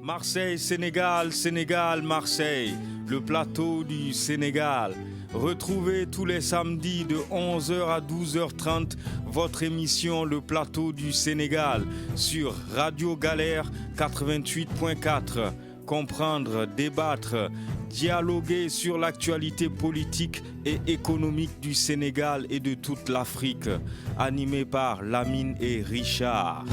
Marseille, Sénégal, Sénégal, Marseille, le plateau du Sénégal. Retrouvez tous les samedis de 11h à 12h30 votre émission Le plateau du Sénégal sur Radio Galère 88.4. Comprendre, débattre, dialoguer sur l'actualité politique et économique du Sénégal et de toute l'Afrique. Animé par Lamine et Richard.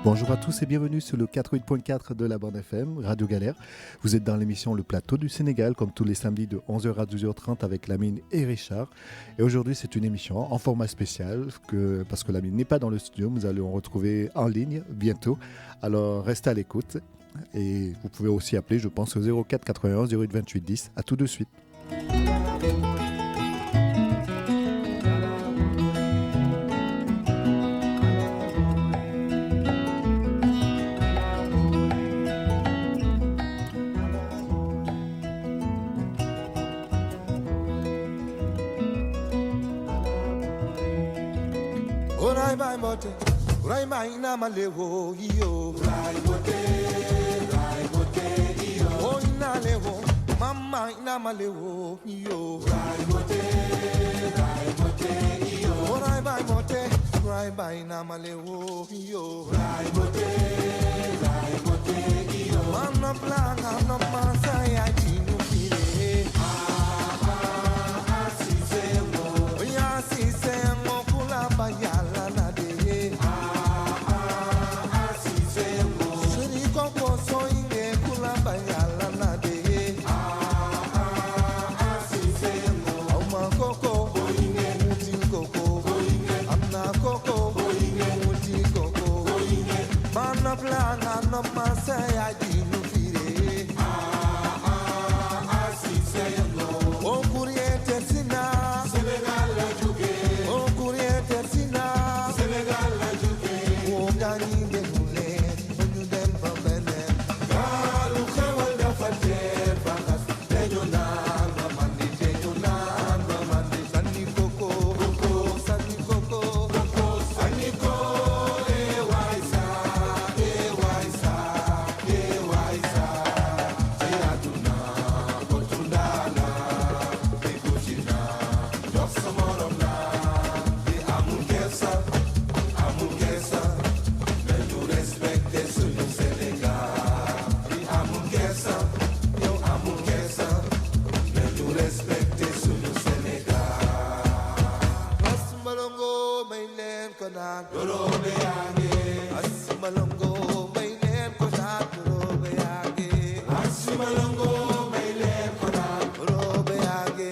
Bonjour à tous et bienvenue sur le 88.4 de la bande FM, Radio Galère. Vous êtes dans l'émission Le plateau du Sénégal, comme tous les samedis de 11h à 12h30 avec Lamine et Richard. Et aujourd'hui, c'est une émission en format spécial, parce que Lamine n'est pas dans le studio, nous allons retrouver en ligne bientôt. Alors restez à l'écoute et vous pouvez aussi appeler, je pense, au 04 91 08 28 10. À tout de suite. Malewo yo rai bote yo o inalewo mama ina malewo yo rai bote yo o rai bai na malewo yo rai bote yo mama planga no masa ya dinu fire si se mo kula bayala na de Plana no masa ya dinu fire si se no o kuriete sina Senegal la juke o kuriete sina Senegal la juke o gani de nule ñu dem fa benen galu xewal dafa teer faxas teñu naan ba mandi sanni koko sanni ko naan dorobe yaange asimalongo may leen ko naan dorobe yaange asimalongo may leen ko naan dorobe yaange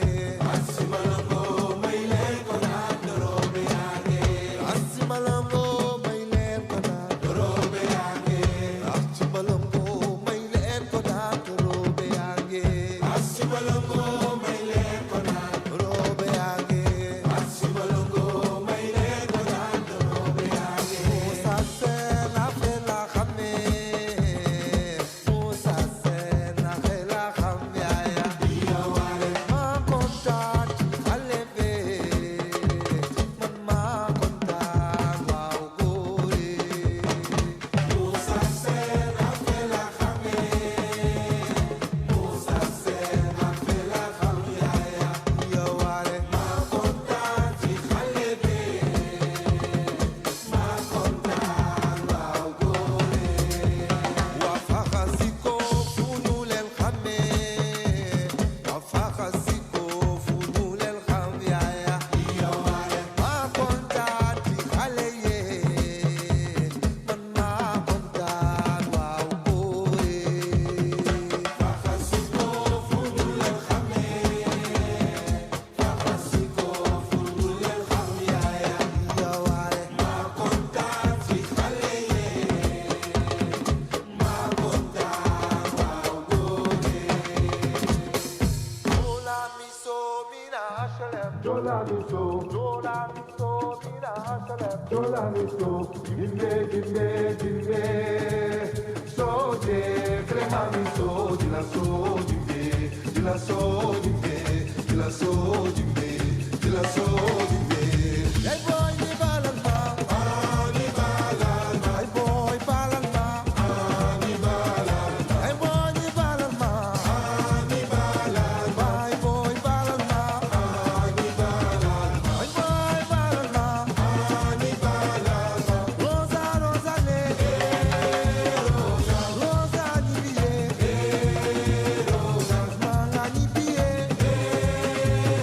asimalongo may leen ko naan dorobe yaange asimalongo may leen ko naan dorobe yaange asimalongo may leen ko naan dorobe yaange asimalongo may leen ko naan dorobe yaange asimalongo may leen ko naan dorobe yaange Moussa Sène a fait la xame Moussa Sène a fait la xam yaaya yawaale maa kontaan ci xale be man maa kontaan waaw góore Moussa Sène a fait la xame Moussa Sène a fait la xam yaaya yawaale maa kontaan ci xale be maa kontaan waaw góore waa faxasiko fu ñu leen xamee waa faxasiko fu ñu leen xam yaaya yawaale maa kontaan ci xale yee man maa kontaan waaw góore faxasiko fu ñu leen xamee faxasiko fu ñu leen xam yaaya yawaale maa kontaan ci xale yee maa kontaan waaw góore Jola miso mina HLM Jola miso mina HLM Jola miso gimbe soje crema miso di la so gimbe di la so gimbe di la so gimbe di la so gimbe Hey boy ni balal ma ni balal ma Hey boy balal ma ni balal ma Hey boy ni balal ma ni balal ma Hey boy balal ma ni balal ma Hey boy balal ma ni balal ma Rosa rosa le rosa ni biye rosa manga ni biye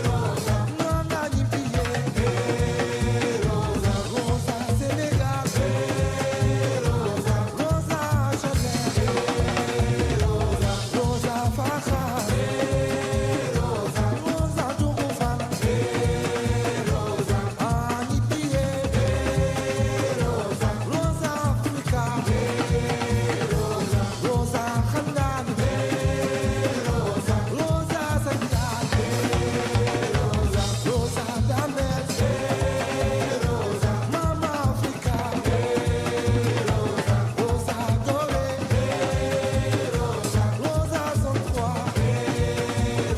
rosa manga ni biye rosa rosa Sénégal rosa rosa Chanel rosa rosa Faxa rosa rosa Dougoufal rosa ani biye rosa rosa Africa rosa rosa Khangan rosa rosa Sénégal rosa rosa Damel rosa Mama Africa rosa rosa Doré rosa rosa Sonkoa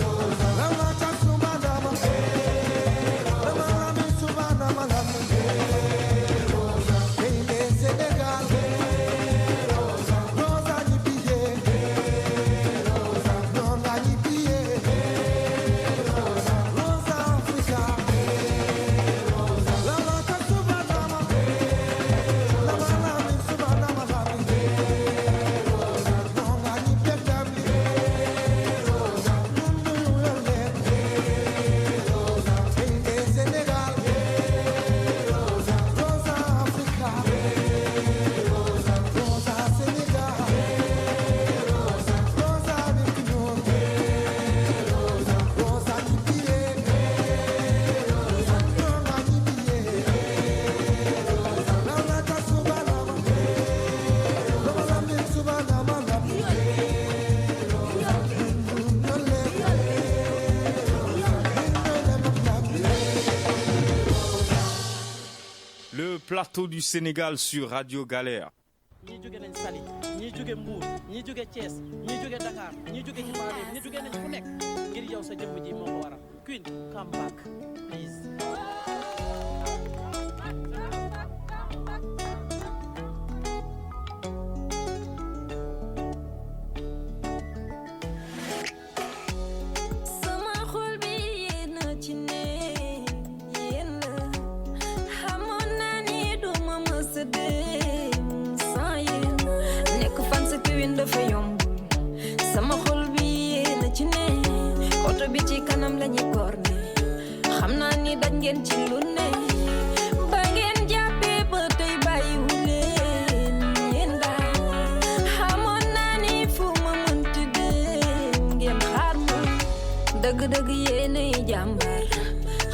rosa Lama Chaksuma Dama Lama Lami Subana Malama rosa Bébé Sénégal rosa rosa Nibiye rosa Nonga Nibiye rosa rosa Africa rosa Lama Chaksuma Dama Lama Lami Subana Malama rosa Nonga Nibiye Gambi rosa Nundu Yole rosa Bébé Sénégal rosa rosa Africa rosa rosa Sénégal rosa rosa Nipino rosa rosa Nibiye rosa Nonga Nibiye rosa Lama Chaksuma Dama Lama Lami Subana Malama Le plateau du Sénégal sur Radio Galère. ñii jóge nañ Saly ñii jóge Mbour ñii jóge Thiès ñii jóge Dakar ñii jóge ci Mbaaleen ñii jóge nañ fu nekk ngir yow sa jëmm ji moo ko waral Queen come back please sama xol bi yéen a ci ne yéen la xamoon naa ni duma mës a dem sans yéen nekk fan sa Queen dafa yomb sama xol bi yéen a ci ne oto bi ci kanam lañuy korne xam naa ni daj ngeen ci lu ne ba ngeen jàppee dëgg-dëgg yéenay jàmbar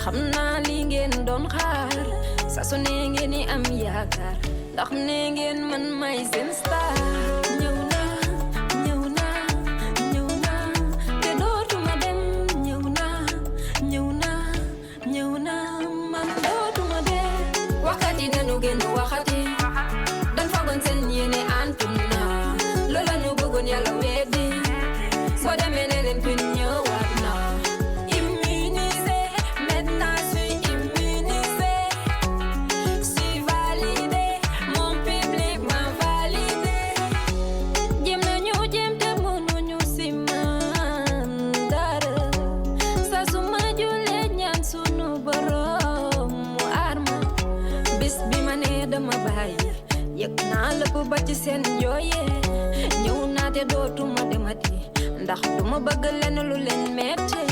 xam naa li ngeen doon xaar saa su ne ngeen ni am yaakaar ndax ne ngeen man may seen star ñëw naa ñëw naa ñëw naa te dootuma dem ñëw naa ñëw naa ñëw naa man dootuma dem waxati nañu génn waxati dan fagoon seen yéene antu naa loola ñu bëggoon yàlla weddi soo demee ne leen pin ñëwaat naa immunisé maintenant je suis immunisé je suis validé mon public m'a validé jéem nañu jéem te mënuñu si man dara saa su ma julee ñaan sunu borom mu aar ma bis bi ma ne dama bàyyi yëg naa lépp ba ci seen jooyee ñëw naa te dootuma demati ndax duma bëgg lenn lu leen metti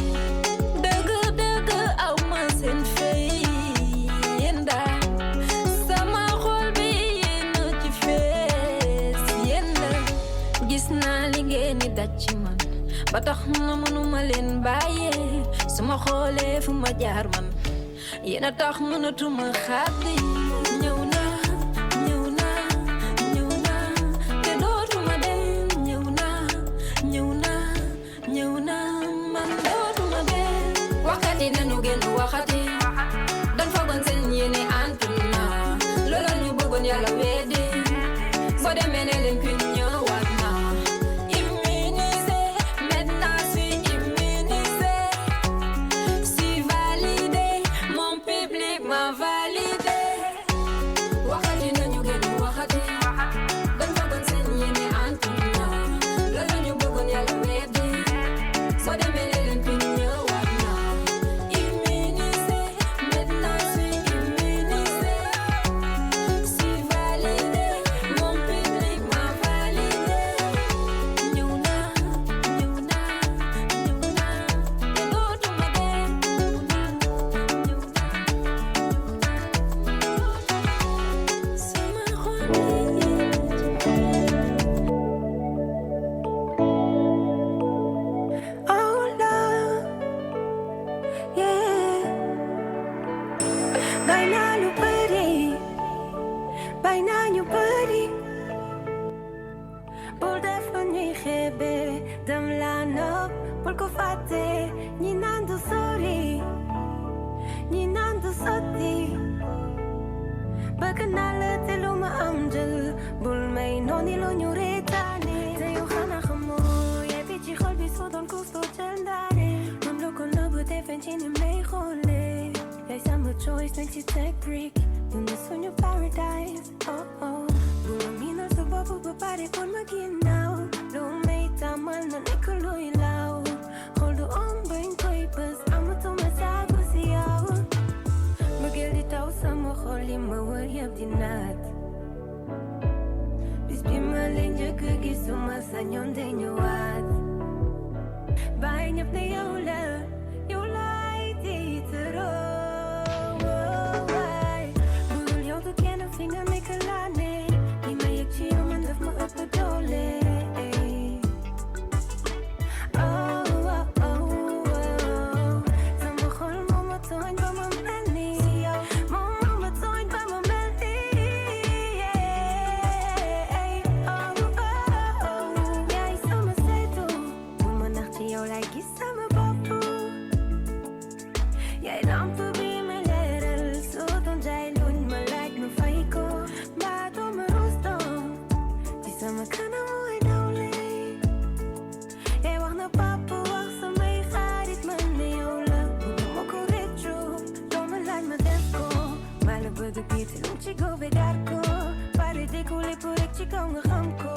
dëgg dëgg aw ma seen fay yéen daal sama xol bi yéen ci fees yéen la gis naa li ngeen di daj ci man ba tax na mënuma leen bàyyee su ma xoolee fu ma jaar man yéen a tax mënatuma xaddi ñëw naa ñëw naa ñëw naa te dootuma dem ñëw naa ñëw naa ñëw naa man dootuma dem waxati nañu génn waxati dan fagoon seen yéene antu naa loola ñu bëggoon yàlla weddi soo demee ne leen pin ñëwaat naa immunisé maintenant je suis immunisé je suis validé mon public m'a validé waxati nañu génn waxati dan fagoon seen yéene antu naa loola ñu bëggoon yàlla weddi soo demee ne leen pin ñëwaat naa immunisé maintenant je suis immunisé je suis validé mon public m'a validé ñëw naa ñëw naa ñëw naa te dootuma dem ñëw naa ñëw naa sama xol bi oh love yeah bay naa lu bëri bay naa ñu bëri bul def lu ñuy xeebe dem laa nopp bul ko fàtte ñi naan du sori ñi naan du sotti bëgg naa la te lu ma am jël bul may nooni lu ñu reetaane te yow xanaa xamoo yaay bi ci xol bi soo doon ku soo jël ndaare man lu ko nëbb defen ci ni may xoolee yaay sama choice nañ ci teg brick ñu ne suñu paradise oh oh bu ma miinal sa bopp ba pare kon ma ginnaaw lu may tàmmal na nekk luy laaw xool du om bañ koy bës amatuma saago si yow mbëggeel di taw sama xol li ma wër yëpp di naat bis bi ma leen njëkk gis suma sañoon de ñëwaat bàyyi ñëpp ne yow la yow laay tiitaroo waay budul yow du kenn fi nga nekk laa ne li ma yëg ci yow man daf ma ëpp doole oh oh oh sama xol moo ma tooñ ba ma mel ni yow moo ma tooñ ba ma mel ni oh oh yaay sama saytu bu ma nax ci yow laay gis sama bopp yaay lamp bi ma leeral soo doon jaay luñ ma laaj ma fay ko mbaa doo ma rus doon ci sama kanam mooy dawle wax na papa wax samay xarit man ne yow la bu ma ko réccu doo ma laaj ma def ko maa la bëgg bii te lu ci góobe gar ko pare découlé pour rek ci kaw nga xam ko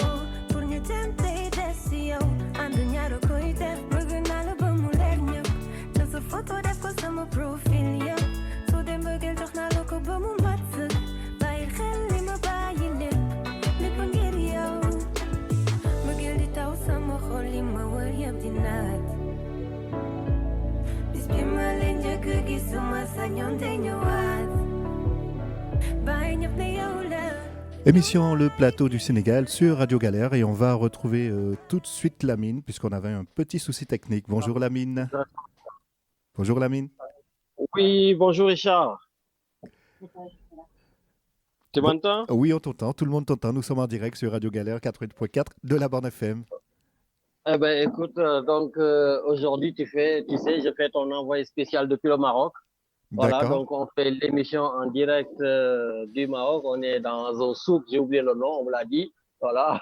pour ñu dem tey des si yow ànd ñaaro koy def bëgg naa la ba mu leer ñëpp jël sa photo def ko sama profil yëpp soo dem bëggeel jox naa la ko ba mu mat sëkk bàyyi xel li ma bàyyi lépp ngir yow bëggeel di taw sama xol li ma wër yëpp di naat bis bi ma leen njëkk gis suma sañoon de ñëwaat bàyyi ñëpp ne yow la Émission Le Plateau du Sénégal sur Radio Galère et on va retrouver tout de suite Lamine puisqu'on avait un petit souci technique. Bonjour Lamine. Bonjour Lamine. Oui, bonjour Richard. Tu Bon, m'entends? oui, on t'entend, tout le monde t'entend. Nous sommes en direct sur Radio Galère 88.4 de la Borne FM. Eh ben, écoute, aujourd'hui, tu sais, je fais ton envoyé spécial depuis le Maroc. Voilà, D'accord. donc on fait l'émission en direct du Maroc. On est dans un souk, j'ai oublié le nom, on me l'a dit. Voilà.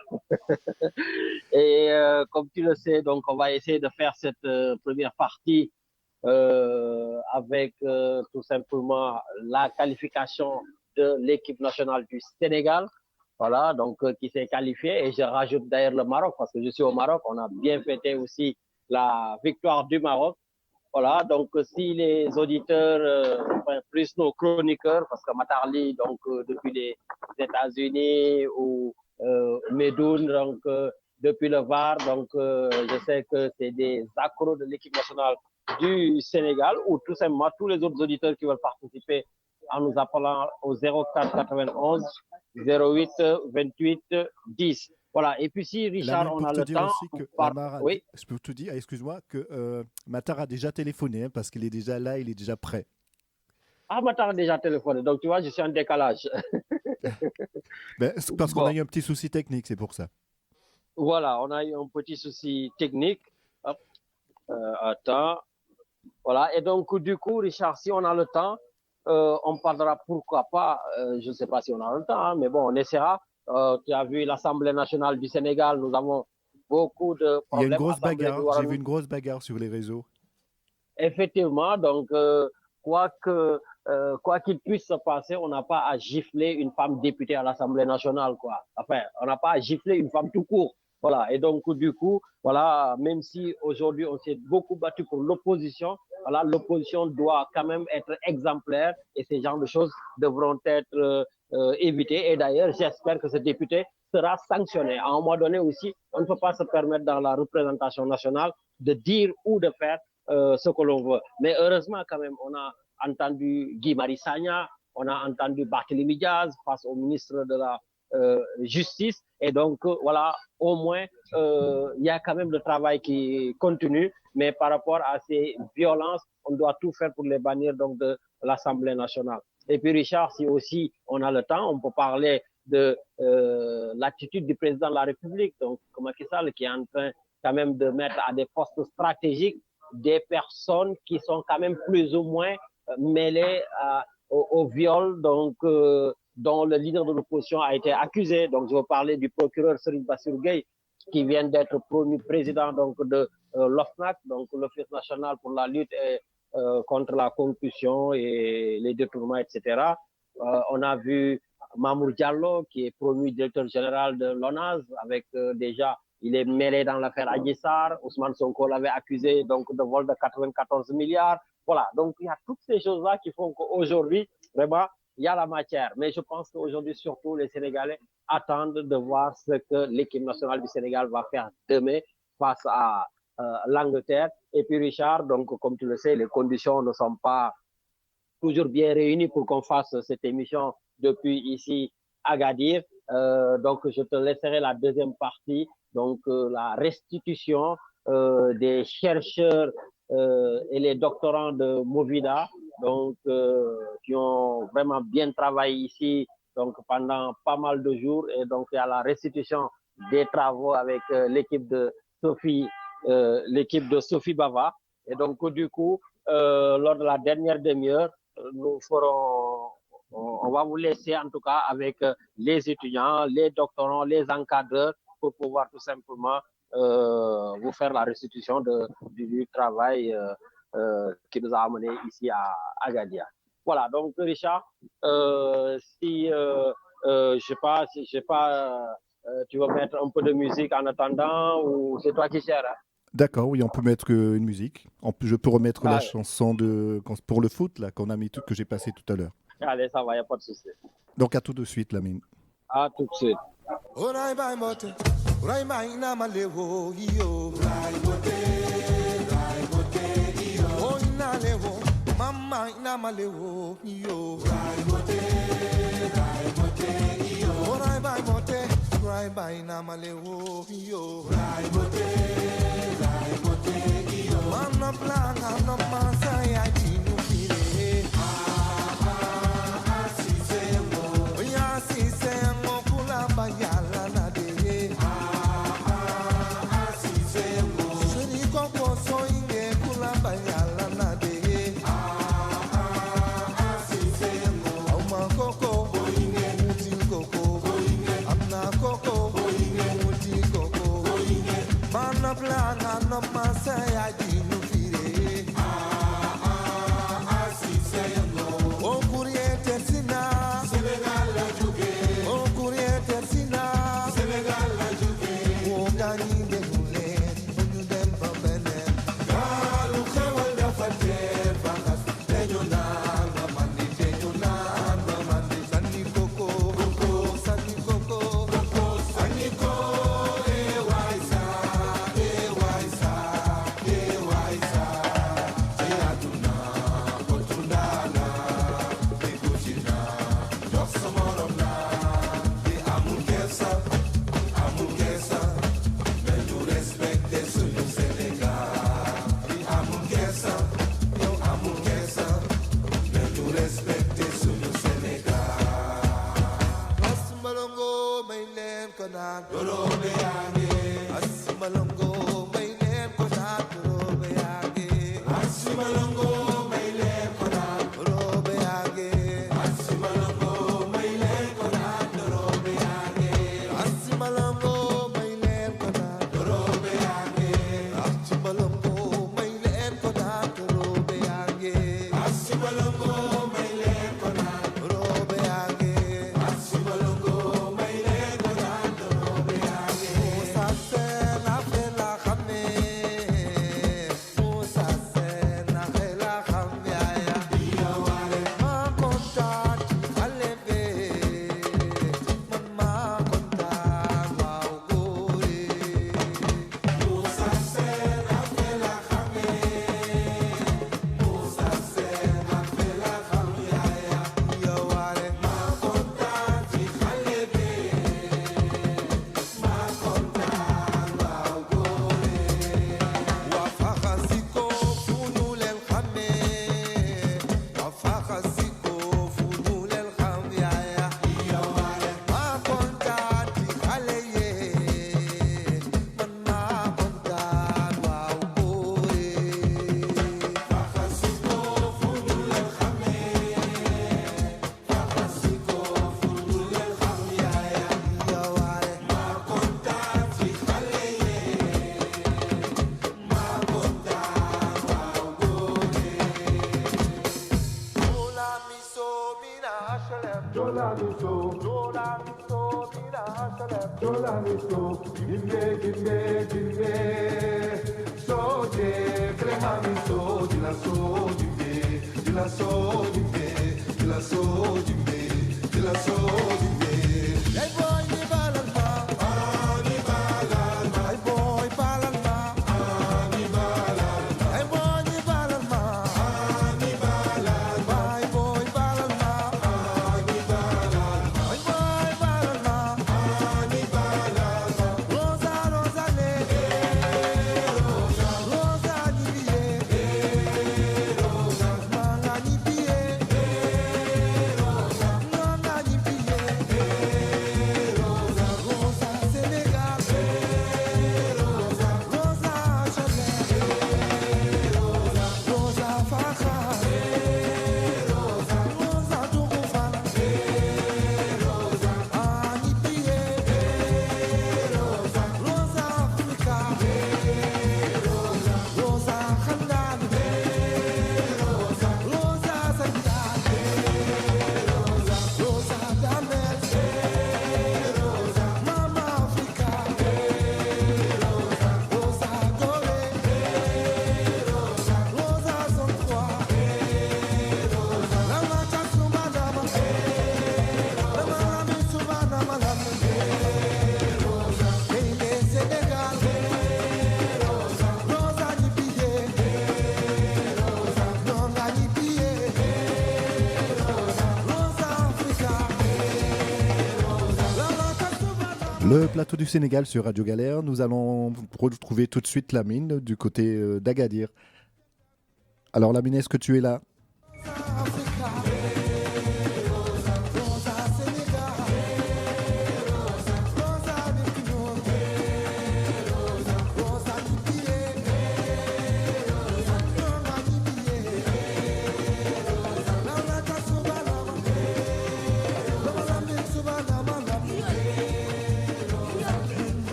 Et comme tu le sais, donc on va essayer de faire cette première partie avec tout simplement la qualification de l'équipe nationale du Sénégal. Voilà, donc qui s'est qualifiée. Et je rajoute d'ailleurs le Maroc, parce que je suis au Maroc. On a bien fêté aussi la victoire du Maroc. Voilà, donc si les auditeurs, plus nos chroniqueurs, parce que Matarli, donc depuis les États-Unis, ou Medoun, donc depuis le VAR, donc je sais que c'est des accros de l'équipe nationale du Sénégal, ou tout simplement tous les autres auditeurs qui veulent participer en nous appelant au 04 91 08 28 10. Voilà, et puis si Richard, Lamine, on pour a te le dire temps, aussi on que part... Lamar a Oui. dit, je peux te dire, excuse-moi, que Matar a déjà téléphoné hein, parce qu'il est déjà là, il est déjà prêt. Ah, Matar a déjà téléphoné, donc tu vois, je suis en décalage. Ben, c'est parce qu'on Bon, a eu un petit souci technique, c'est pour ça. voilà, on a eu un petit souci technique. Hop, attends. Voilà, et donc du coup, Richard, si on a le temps, on parlera pourquoi pas, je ne sais pas si on a le temps, hein, mais bon, on essaiera. Tu as vu l'Assemblée nationale du Sénégal, nous avons beaucoup de Il y a une problèmes. grosse Assemblée bagarre, du j'ai vu Warano. une grosse bagarre sur les réseaux. Effectivement, donc quoi qu'il puisse se passer, on n'a pas à gifler une femme députée à l'Assemblée nationale, quoi. Enfin, on n'a pas à gifler une femme tout court. Voilà. Et donc, du coup, voilà, même si aujourd'hui on s'est beaucoup battu pour l'opposition, voilà, l'opposition doit quand même être exemplaire et ces genres de choses devront être évitées. Et d'ailleurs, j'espère que ce député sera sanctionné. À un moment donné aussi, on ne peut pas se permettre dans la représentation nationale de dire ou de faire ce que l'on veut. Mais heureusement, quand même, on a entendu Guy Marius Sagna, on a entendu Barthélémy Diaz face au ministre de la Justice. Et donc, voilà, au moins, il y a quand même le travail qui continue. Mais par rapport à ces violences, on doit tout faire pour les bannir donc, de l'Assemblée nationale. Et puis, Richard, si aussi on a le temps, on peut parler de l'attitude du président de la République, donc Macky Sall, qui est en train quand même de mettre à des postes stratégiques des personnes qui sont quand même plus ou moins mêlées au viol, donc dont le leader de l'opposition a été accusé. Donc je veux parler du procureur Serigne Bassirou Gueye, qui vient d'être promu président donc de l'OFNAC, donc l'Office national pour la lutte contre la corruption et les détournements, etc. On a vu Mamour Diallo, qui est promu directeur général de l'ONAS, avec déjà il est mêlé dans l'affaire Adji Sarr. Ousmane Sonko l'avait accusé donc de vol de 94 milliards. Voilà, donc il y a toutes ces choses-là qui font qu'aujourd'hui, vraiment, il y a la matière. Mais je pense qu'aujourd'hui, surtout, les Sénégalais attendent de voir ce que l'équipe nationale du Sénégal va faire demain face à l'Angleterre. Et puis Richard, donc comme tu le sais, les conditions ne sont pas toujours bien réunies pour qu'on fasse cette émission depuis ici à Agadir. Donc je te laisserai la deuxième partie. Donc la restitution des chercheurs et les doctorants de Movida, donc qui ont vraiment bien travaillé ici donc pendant pas mal de jours, et donc il y a la restitution des travaux avec l'équipe de Sophie Bava. Et donc du coup lors de la dernière demi-heure, on va vous laisser en tout cas avec les étudiants, les doctorants, les encadreurs, pour pouvoir tout simplement vous faire la restitution du travail qui nous a amené ici à Agadir. Voilà, donc Richard, si tu veux mettre un peu de musique en attendant, ou c'est toi qui gères, hein? D'accord, oui, on peut mettre une musique. Je peux remettre la chanson pour le foot là, qu'on a mis que j'ai passé tout à l'heure. Allez, ça va, il n'y a pas de souci. Donc à tout de suite, Lamine. À tout de suite. Mama Le plateau du Sénégal sur Radio Galère, nous allons retrouver tout de suite Lamine du côté d'Agadir. Alors Lamine, est-ce que tu es là?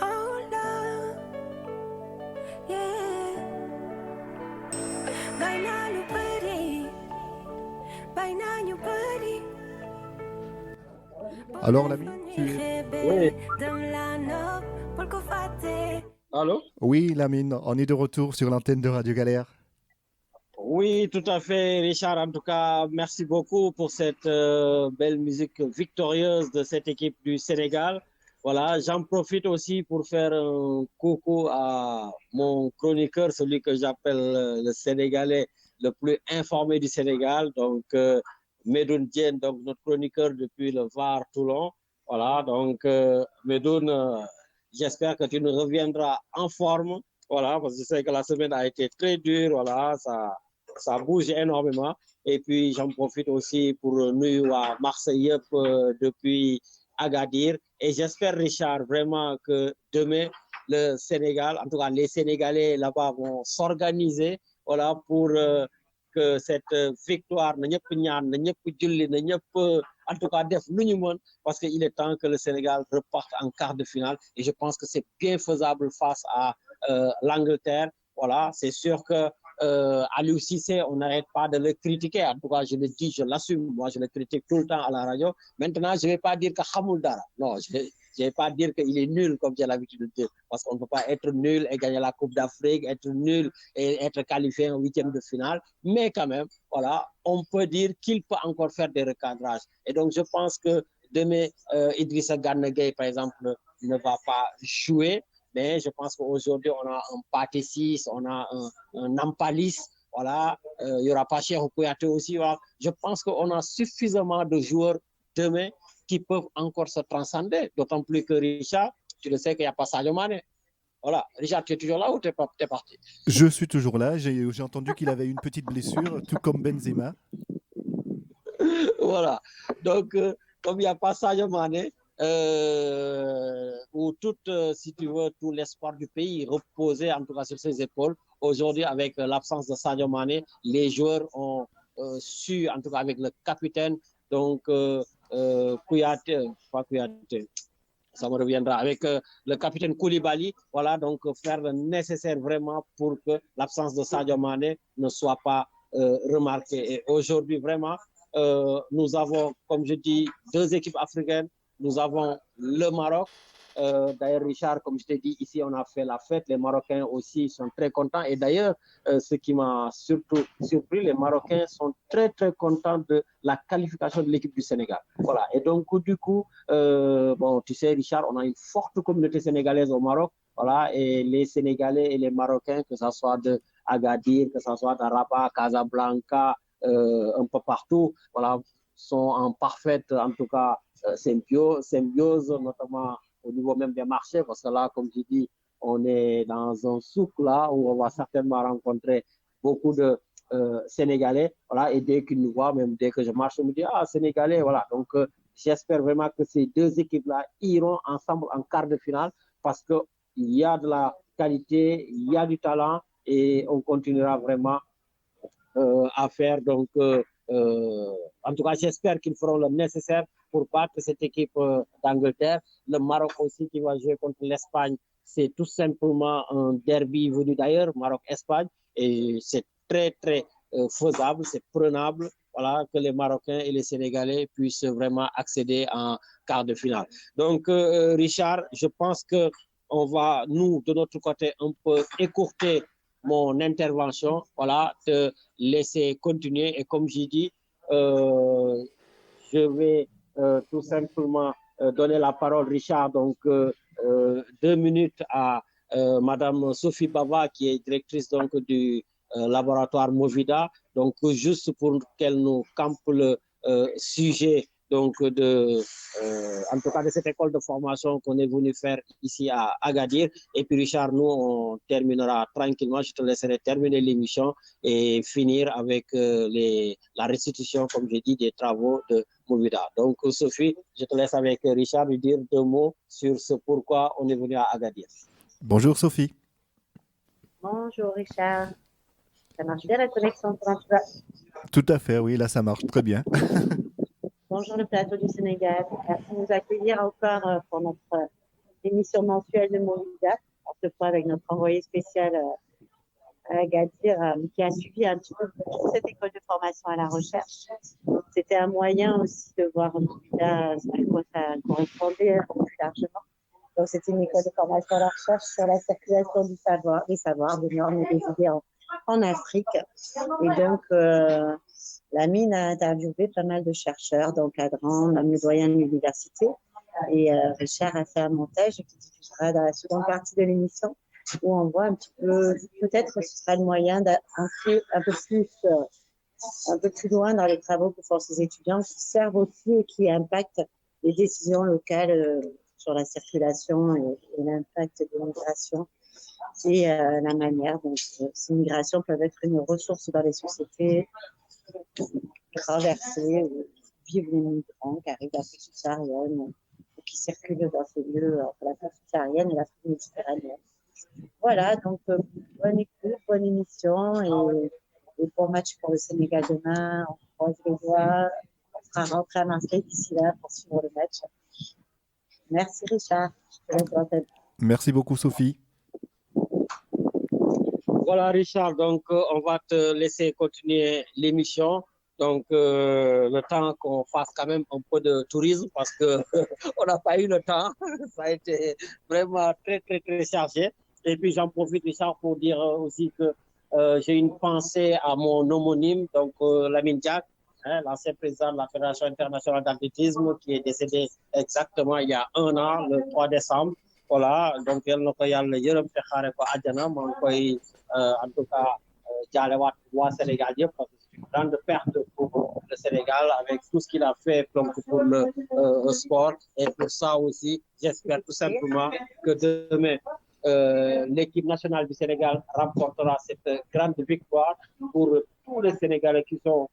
Oh love, yeah. Baina ñu bëri, baina ñu bëri. Alors Lamine, tu es... Oui. Dem la nopp, bul ko fàtte. Allô? Oui Lamine, on est de retour sur l'antenne de Radio Galère. Oui, tout à fait, Richard. En tout cas, merci beaucoup pour cette belle musique victorieuse de cette équipe du Sénégal. Voilà, j'en profite aussi pour faire un coucou à mon chroniqueur, celui que j'appelle le Sénégalais le plus informé du Sénégal, donc Medoun Diène, donc notre chroniqueur depuis le Var Toulon. Voilà, donc Medoun, j'espère que tu nous reviendras en forme. Voilà, parce que je sais que la semaine a été très dure. Voilà, ça bouge énormément. Et puis, j'en profite aussi pour nous à Marseille depuis Agadir. Et j'espère, Richard, vraiment que demain, le Sénégal, en tout cas les Sénégalais là-bas vont s'organiser, voilà, pour que cette victoire, en tout cas, parce qu'il est temps que le Sénégal reparte en quart de finale. Et je pense que c'est bien faisable face à l'Angleterre. Voilà, c'est sûr que Aliou Cissé, on n'arrête pas de le critiquer. En tout cas, je le dis, je l'assume. Moi, je le critique tout le temps à la radio. Maintenant, je ne vais pas dire que Hamoul Dara. Non, je ne vais pas dire qu'il est nul, comme j'ai l'habitude de dire. Parce qu'on ne peut pas être nul et gagner la Coupe d'Afrique, être nul et être qualifié en huitième de finale. Mais quand même, voilà, on peut dire qu'il peut encore faire des recadrages. Et donc, je pense que demain, Idrissa Gana Gueye, par exemple, ne va pas jouer. Mais je pense qu'aujourd'hui, on a un Pathé 6, on a un Nampalis, voilà, il n'y aura pas Cheikh Kouyaté aussi. Voilà. Je pense qu'on a suffisamment de joueurs demain qui peuvent encore se transcender. D'autant plus que Richard, tu le sais qu'il n'y a pas Sadio Mané. Voilà. Richard, tu es toujours là ou tu es parti? Je suis toujours là, j'ai entendu qu'il avait une petite blessure, tout comme Benzema. Voilà. Donc, comme il n'y a pas Sadio Mané, où tout, si tu veux, tout l'espoir du pays reposait en tout cas sur ses épaules. Aujourd'hui, avec l'absence de Sadio Mané, les joueurs ont su, en tout cas avec le capitaine, donc Kouyaté, pas Kouyaté, ça me reviendra, avec le capitaine Koulibaly, voilà, donc faire le nécessaire vraiment pour que l'absence de Sadio Mané ne soit pas remarquée. Et aujourd'hui, vraiment, nous avons, comme je dis, deux équipes africaines. Nous avons le Maroc. D'ailleurs, Richard, comme je t'ai dit, ici, on a fait la fête. Les Marocains aussi sont très contents. Et d'ailleurs, ce qui m'a surtout surpris, les Marocains sont très, très contents de la qualification de l'équipe du Sénégal. Voilà. Et donc, du coup, bon, tu sais, Richard, on a une forte communauté sénégalaise au Maroc. Voilà. Et les Sénégalais et les Marocains, que ce soit de Agadir, que ce soit de Rabat, Casablanca, un peu partout, voilà, sont en parfaite, en tout cas, symbiose, notamment au niveau même des marchés, parce que là, comme je dis, on est dans un souk là où on va certainement rencontrer beaucoup de Sénégalais, voilà, et dès qu'ils nous voient, même dès que je marche, on me dit, ah, Sénégalais, voilà, donc j'espère vraiment que ces deux équipes-là iront ensemble en quart de finale, parce qu'il y a de la qualité, il y a du talent, et on continuera vraiment à faire, donc, en tout cas, j'espère qu'ils feront le nécessaire pour battre cette équipe d'Angleterre. Le Maroc aussi qui va jouer contre l'Espagne, c'est tout simplement un derby venu d'ailleurs, Maroc-Espagne, et c'est très, très faisable, c'est prenable, voilà, que les Marocains et les Sénégalais puissent vraiment accéder en quart de finale. Donc, Richard, je pense qu'on va, nous, de notre côté, un peu écourter mon intervention, voilà, te laisser continuer. Et comme j'ai dit, je vais tout simplement donner la parole, Richard, donc 2 minutes à Madame Sophie Bava, qui est directrice donc du laboratoire Movida, donc juste pour qu'elle nous campe le sujet donc en tout cas de cette école de formation qu'on est venu faire ici à Agadir. Et puis Richard, nous on terminera tranquillement, je te laisserai terminer l'émission et finir avec la restitution, comme j'ai dit, des travaux de Movida. Donc Sophie, je te laisse avec Richard lui dire 2 mots sur ce pourquoi on est venu à Agadir. Bonjour Sophie. Bonjour Richard. Ça marche bien la connexion, comment tu vas? Tout à fait, oui, là ça marche très bien. Bonjour le plateau du Sénégal. Merci de nous accueillir encore pour notre émission mensuelle de Movida. Cette fois avec notre envoyé spécial à Agadir qui a suivi un petit peu cette école de formation à la recherche. C'était un moyen aussi de voir Movida, à quoi ça correspondait plus largement. Donc c'était une école de formation à la recherche sur la circulation du savoir, des savoirs, des normes et des idées en Afrique. Et donc Lamine a interviewé pas mal de chercheurs, d'encadrants, même le doyen de l'université. Et Richard a fait un montage qui diffusera dans la seconde partie de l'émission où on voit un petit peu, peut-être que ce sera le moyen d'entrer un peu plus loin dans les travaux que font ces étudiants qui servent aussi et qui impactent les décisions locales sur la circulation et l'impact des migrations et la manière dont ces migrations peuvent être une ressource dans les sociétés traversées où vivent les migrants qui arrivent d'Afrique subsaharienne ou qui circulent dans ces lieux entre l'Afrique subsaharienne et l'Afrique méditerranéenne. Voilà, donc bonne écoute, bonne émission et bon match pour le Sénégal demain. On croise les doigts, on sera rentré à Marseille d'ici là pour suivre le match. Merci Richard. Je te laisse l'antenne. Merci beaucoup Sophie. Voilà Richard, donc on va te laisser continuer l'émission. Donc le temps qu'on fasse quand même un peu de tourisme parce que on n'a pas eu le temps. Ça a été vraiment très très très chargé. Et puis j'en profite Richard pour dire aussi que j'ai une pensée à mon homonyme, donc Lamine Diack, l'ancien président de la Fédération internationale d'athlétisme qui est décédé exactement il y a 1 an, le 3 décembre. Voilà, donc yal na ko yàlla yërëm te xaare ko àjjana maa ngi koy en tout cas jaalewaat waa Sénégal yëpp parce que c'est une grande perte pour le Sénégal avec tout ce qu'il a fait donc pour le sport et pour ça aussi j'espère tout simplement que demain l'équipe nationale du Sénégal remportera cette grande victoire pour tous les Sénégalais qui sont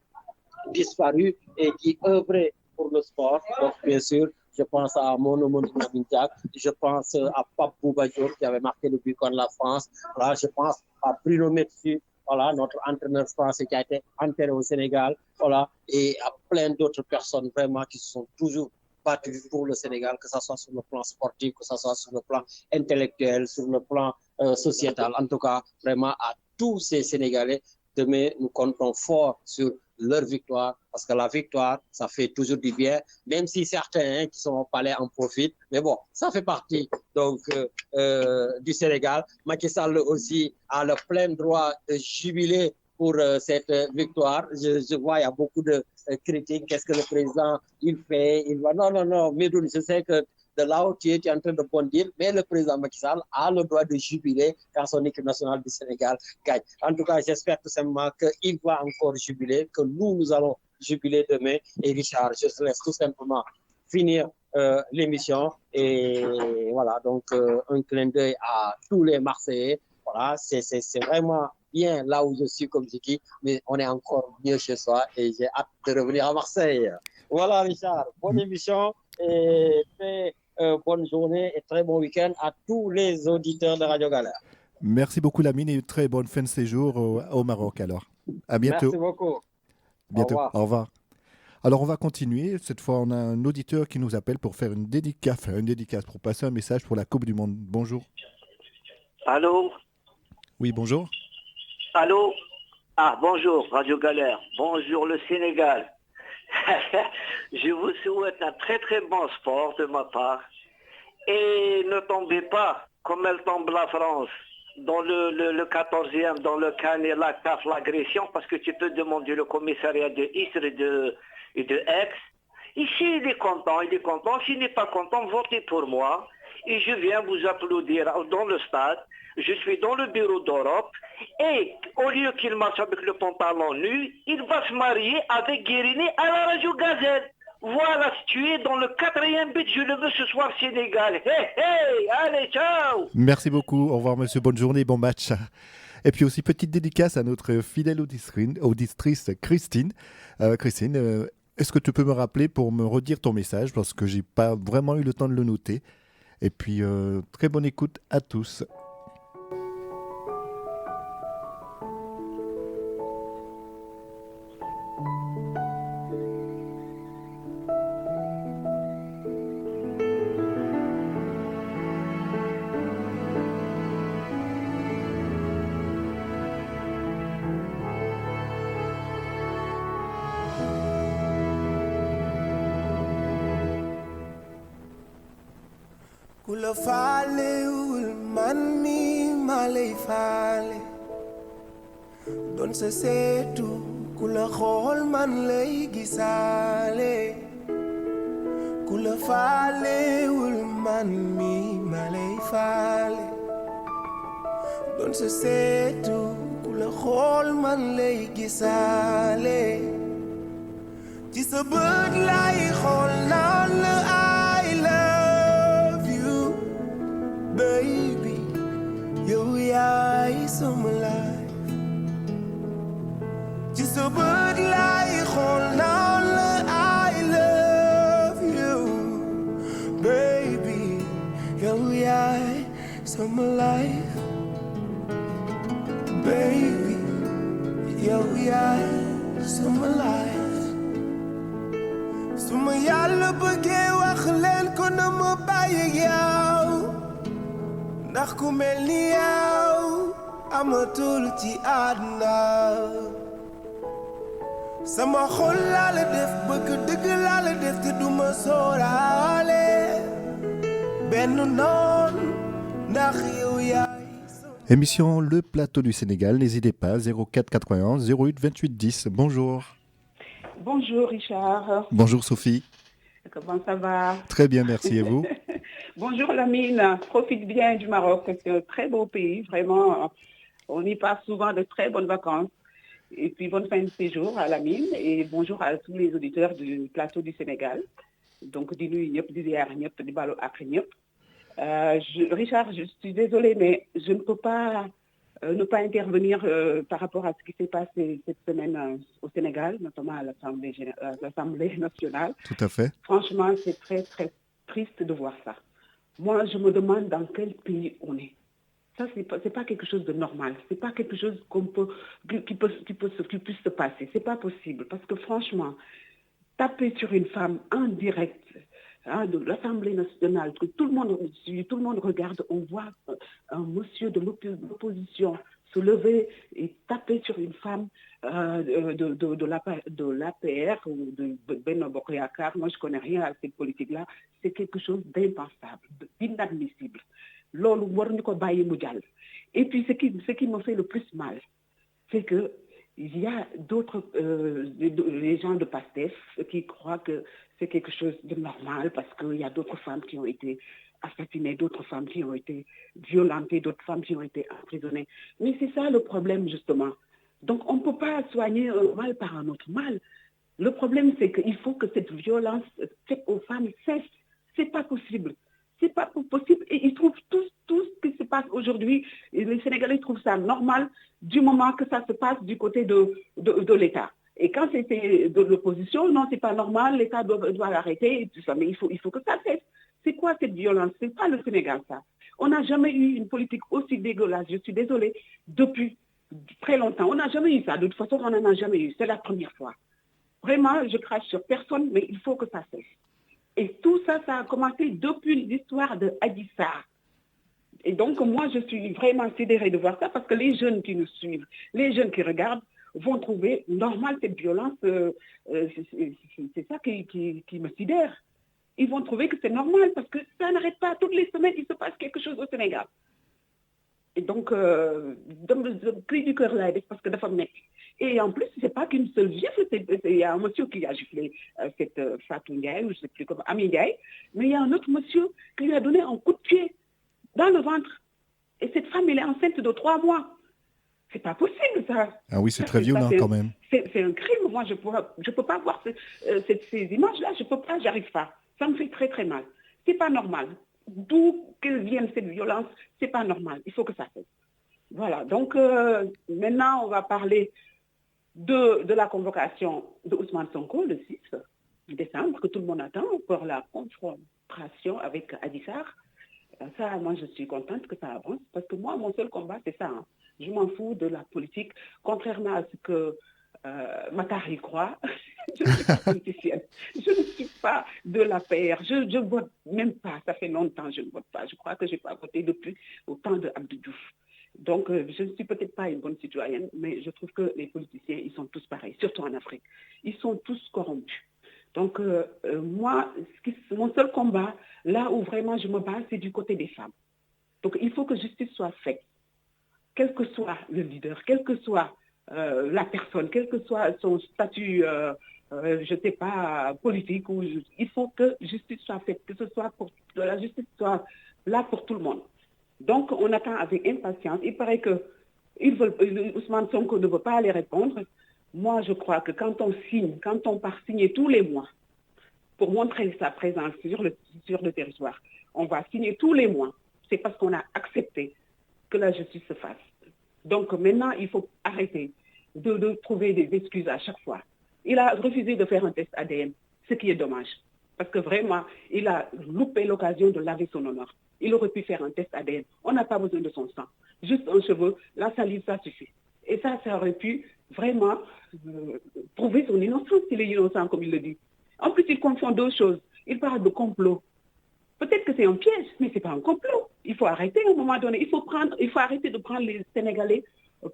disparus et qui œuvraient pour le sport. Donc bien sûr je pense à mon homonyme Lamine Diack, je pense à Pape Bouba Diop qui avait marqué le but contre la France. Voilà, je pense à Bruno Metsu, voilà, notre entraîneur français qui a été enterré au Sénégal, voilà, et à plein d'autres personnes vraiment qui se sont toujours battues pour le Sénégal, que ce soit sur le plan sportif, que ce soit sur le plan intellectuel, sur le plan sociétal. En tout cas, vraiment à tous ces Sénégalais, demain nous comptons fort sur leur victoire, parce que la victoire, ça fait toujours du bien, même si certains qui sont au palais en profitent, mais bon, ça fait partie donc du Sénégal. Macky Sall aussi a le plein droit de jubiler pour cette victoire. Je vois, il y a beaucoup de critiques. Qu'est-ce que le président, il fait? Il va, non, Medoune, je sais que de là où tu es en train de bondir, mais le président Macky Sall a le droit de jubiler quand son équipe nationale du Sénégal gagne. En tout cas, j'espère tout simplement qu'il va encore jubiler, que nous allons jubiler demain. Et Richard, je te laisse tout simplement finir l'émission. Et voilà, donc un clin d'œil à tous les Marseillais. Voilà, c'est vraiment bien là où je suis, comme je dis, mais on est encore mieux chez soi et j'ai hâte de revenir à Marseille. Voilà, Richard, bonne émission et très bonne journée et très bon week-end à tous les auditeurs de Radio Galère. Merci beaucoup Lamine et très bonne fin de séjour au Maroc alors. À bientôt. Merci beaucoup. Bientôt. Au revoir. Alors on va continuer. Cette fois on a un auditeur qui nous appelle pour faire une dédicace pour passer un message pour la Coupe du Monde. Bonjour. Allô? Oui, bonjour. Allô? Ah, bonjour Radio Galère. Bonjour le Sénégal. Je vous souhaite un très très bon sport de ma part. Et ne tombez pas comme elle tombe la France dans le 14e, dans le CAN et la CAF, l'agression, parce que tu peux demander le commissariat de Istres et de Aix. Ici, il est content. S'il n'est pas content, votez pour moi. Et je viens vous applaudir dans le stade. je suis dans le bureau d'Europe, et au lieu qu'il marche avec le pantalon nu, il va se marier avec Guérini à la radio Gazelle. Voilà, si tu es dans le 4e but, je le veux ce soir Sénégal. Hey, hey, allez, ciao. Merci beaucoup. Au revoir, monsieur. Bonne journée, bon match. Et puis aussi, petite dédicace à notre fidèle auditrice Christine. Christine, est-ce que tu peux me rappeler pour me redire ton message parce que j'ai pas vraiment eu le temps de le noter. Et puis, très bonne écoute à tous. Kula faalewul man mi ma lay faale doon sa seetu kula xool man lay gisaale kula faalewul man mi ma lay faale doon sa seetu kula xool man lay gisaale ci sa bët lay xool naan la baby, you yaay sama life. Just a bird like xool naa la I love you, baby, you yaay sama life. Baby, you yaay sama life. Suma Yàlla bëggee wax leen ko na ma bàyyi yow. Ndax ku mel ni yow amatul ci àdduna sama xol laa la def bëgg dëgg laa la def te duma sóoraale benn noon ndax yow yaay. Émission Le Plateau du Sénégal, n'hésitez pas, 04 91 08 28 10. Bonjour. Bonjour Richard. Bonjour Sophie. Comment ça va? Très bien, merci. Et vous? Bonjour Lamine, profite bien du Maroc, c'est un très beau pays, vraiment, on y passe souvent de très bonnes vacances. Et puis bonne fin de séjour à Lamine et bonjour à tous les auditeurs du Plateau du Sénégal. Donc di nuyu ñëpp di ziar ñëpp di balu ak ñëpp. Richard, je suis désolée, mais je ne peux pas ne pas intervenir par rapport à ce qui s'est passé cette semaine au Sénégal, notamment à l'Assemblée nationale. Tout à fait. Franchement, c'est très, très triste de voir ça. Moi, je me demande dans quel pays on est. Ça, c'est pas quelque chose de normal. C'est pas quelque chose qui puisse se passer. C'est pas possible. Parce que franchement, taper sur une femme en direct de l'Assemblée nationale, que tout le monde regarde, on voit un monsieur de l'opposition se lever et taper sur une femme de l'APR ou de Benno Bokk Yakaar. Moi, je connais rien à cette politique-là. C'est quelque chose d'impensable, d'inadmissible. Loolu waruñu ko bàyyi mu jàll. Et puis, ce qui me fait le plus mal, c'est que il y a d'autres, les gens de PASTEF qui croient que c'est quelque chose de normal parce qu'il y a d'autres femmes qui ont été assassinées, d'autres femmes qui ont été violentées, d'autres femmes qui ont été emprisonnées. Mais c'est ça le problème, justement. Donc, on ne peut pas soigner un mal par un autre mal. Le problème, c'est qu'il faut que cette violence faite aux femmes cesse. C'est pas possible. C'est pas possible. Et ils trouvent tout ce qui se passe aujourd'hui, les Sénégalais trouvent ça normal du moment que ça se passe du côté de l'État. Et quand c'était de l'opposition, non, c'est pas normal, l'État doit l'arrêter et tout ça. Mais il faut que ça cesse. C'est quoi cette violence? C'est pas le Sénégal, ça. On n'a jamais eu une politique aussi dégueulasse, je suis désolée, depuis très longtemps. On n'a jamais eu ça. De toute façon, on n'en a jamais eu. C'est la première fois. Vraiment, je crache sur personne, mais il faut que ça cesse. Et tout ça, ça a commencé depuis l'histoire de Adji Sarr. Et donc, moi, je suis vraiment sidérée de voir ça parce que les jeunes qui nous suivent, les jeunes qui regardent, vont trouver normal cette violence. C'est ça qui me sidère. Ils vont trouver que c'est normal parce que ça n'arrête pas. Toutes les semaines, il se passe quelque chose au Sénégal. Et donc, dans le cri du cœur là, parce que dafa nekk. Et en plus, c'est pas qu'une seule gifle. Il y a un monsieur qui a giflé cette Fatou Ndiaye, ou je sais plus comment, Ami Ndiaye, mais il y a un autre monsieur qui lui a donné un coup de pied dans le ventre. Et cette femme, elle est enceinte de 3 mois. C'est pas possible, ça. Ah oui, c'est très violent quand même. C'est un crime. Moi, je peux pas voir ces images-là. Je peux pas, j'arrive pas. Ça me fait très, très mal. C'est pas normal. D'où qu'elle vienne cette violence, c'est pas normal. Il faut que ça cesse. Voilà. Donc, maintenant, on va parler de la convocation de Ousmane Sonko le 6 décembre, que tout le monde attend, pour la confrontation avec Adji Sarr. Ça, moi, je suis contente que ça avance, parce que moi, mon seul combat, c'est ça. Hein. Je m'en fous de la politique, contrairement à ce que Matar y croit. Je ne suis pas politicienne. Je ne suis pas de la PR. Je ne vote même pas. Ça fait longtemps que je ne vote pas. Je crois que je n'ai pas voté depuis au temps de Abdou Diouf. Donc, je ne suis peut-être pas une bonne citoyenne, mais je trouve que les politiciens, ils sont tous pareils, surtout en Afrique. Ils sont tous corrompus. Donc, moi, mon seul combat, là où vraiment je me bats, c'est du côté des femmes. Donc, il faut que justice soit faite, quel que soit le leader, quelle que soit la personne, quel que soit son statut, je ne sais pas, politique. Il faut que justice soit faite, que la justice soit là pour tout le monde. Donc, on attend avec impatience. Il paraît que Ousmane Sonko ne veut pas aller répondre. Moi, je crois que quand on part signer tous les mois pour montrer sa présence sur le territoire, on va signer tous les mois. C'est parce qu'on a accepté que la justice se fasse. Donc maintenant, il faut arrêter de trouver des excuses à chaque fois. Il a refusé de faire un test ADN, ce qui est dommage. Parce que vraiment, il a loupé l'occasion de laver son honneur. Il aurait pu faire un test ADN. On n'a pas besoin de son sang. Juste un cheveu, la salive, ça suffit. Et ça aurait pu vraiment prouver son innocence, s'il est innocent, comme il le dit. En plus, il confond deux choses. Il parle de complot. Peut-être que c'est un piège, mais ce n'est pas un complot. Il faut arrêter à un moment donné. Il faut arrêter de prendre les Sénégalais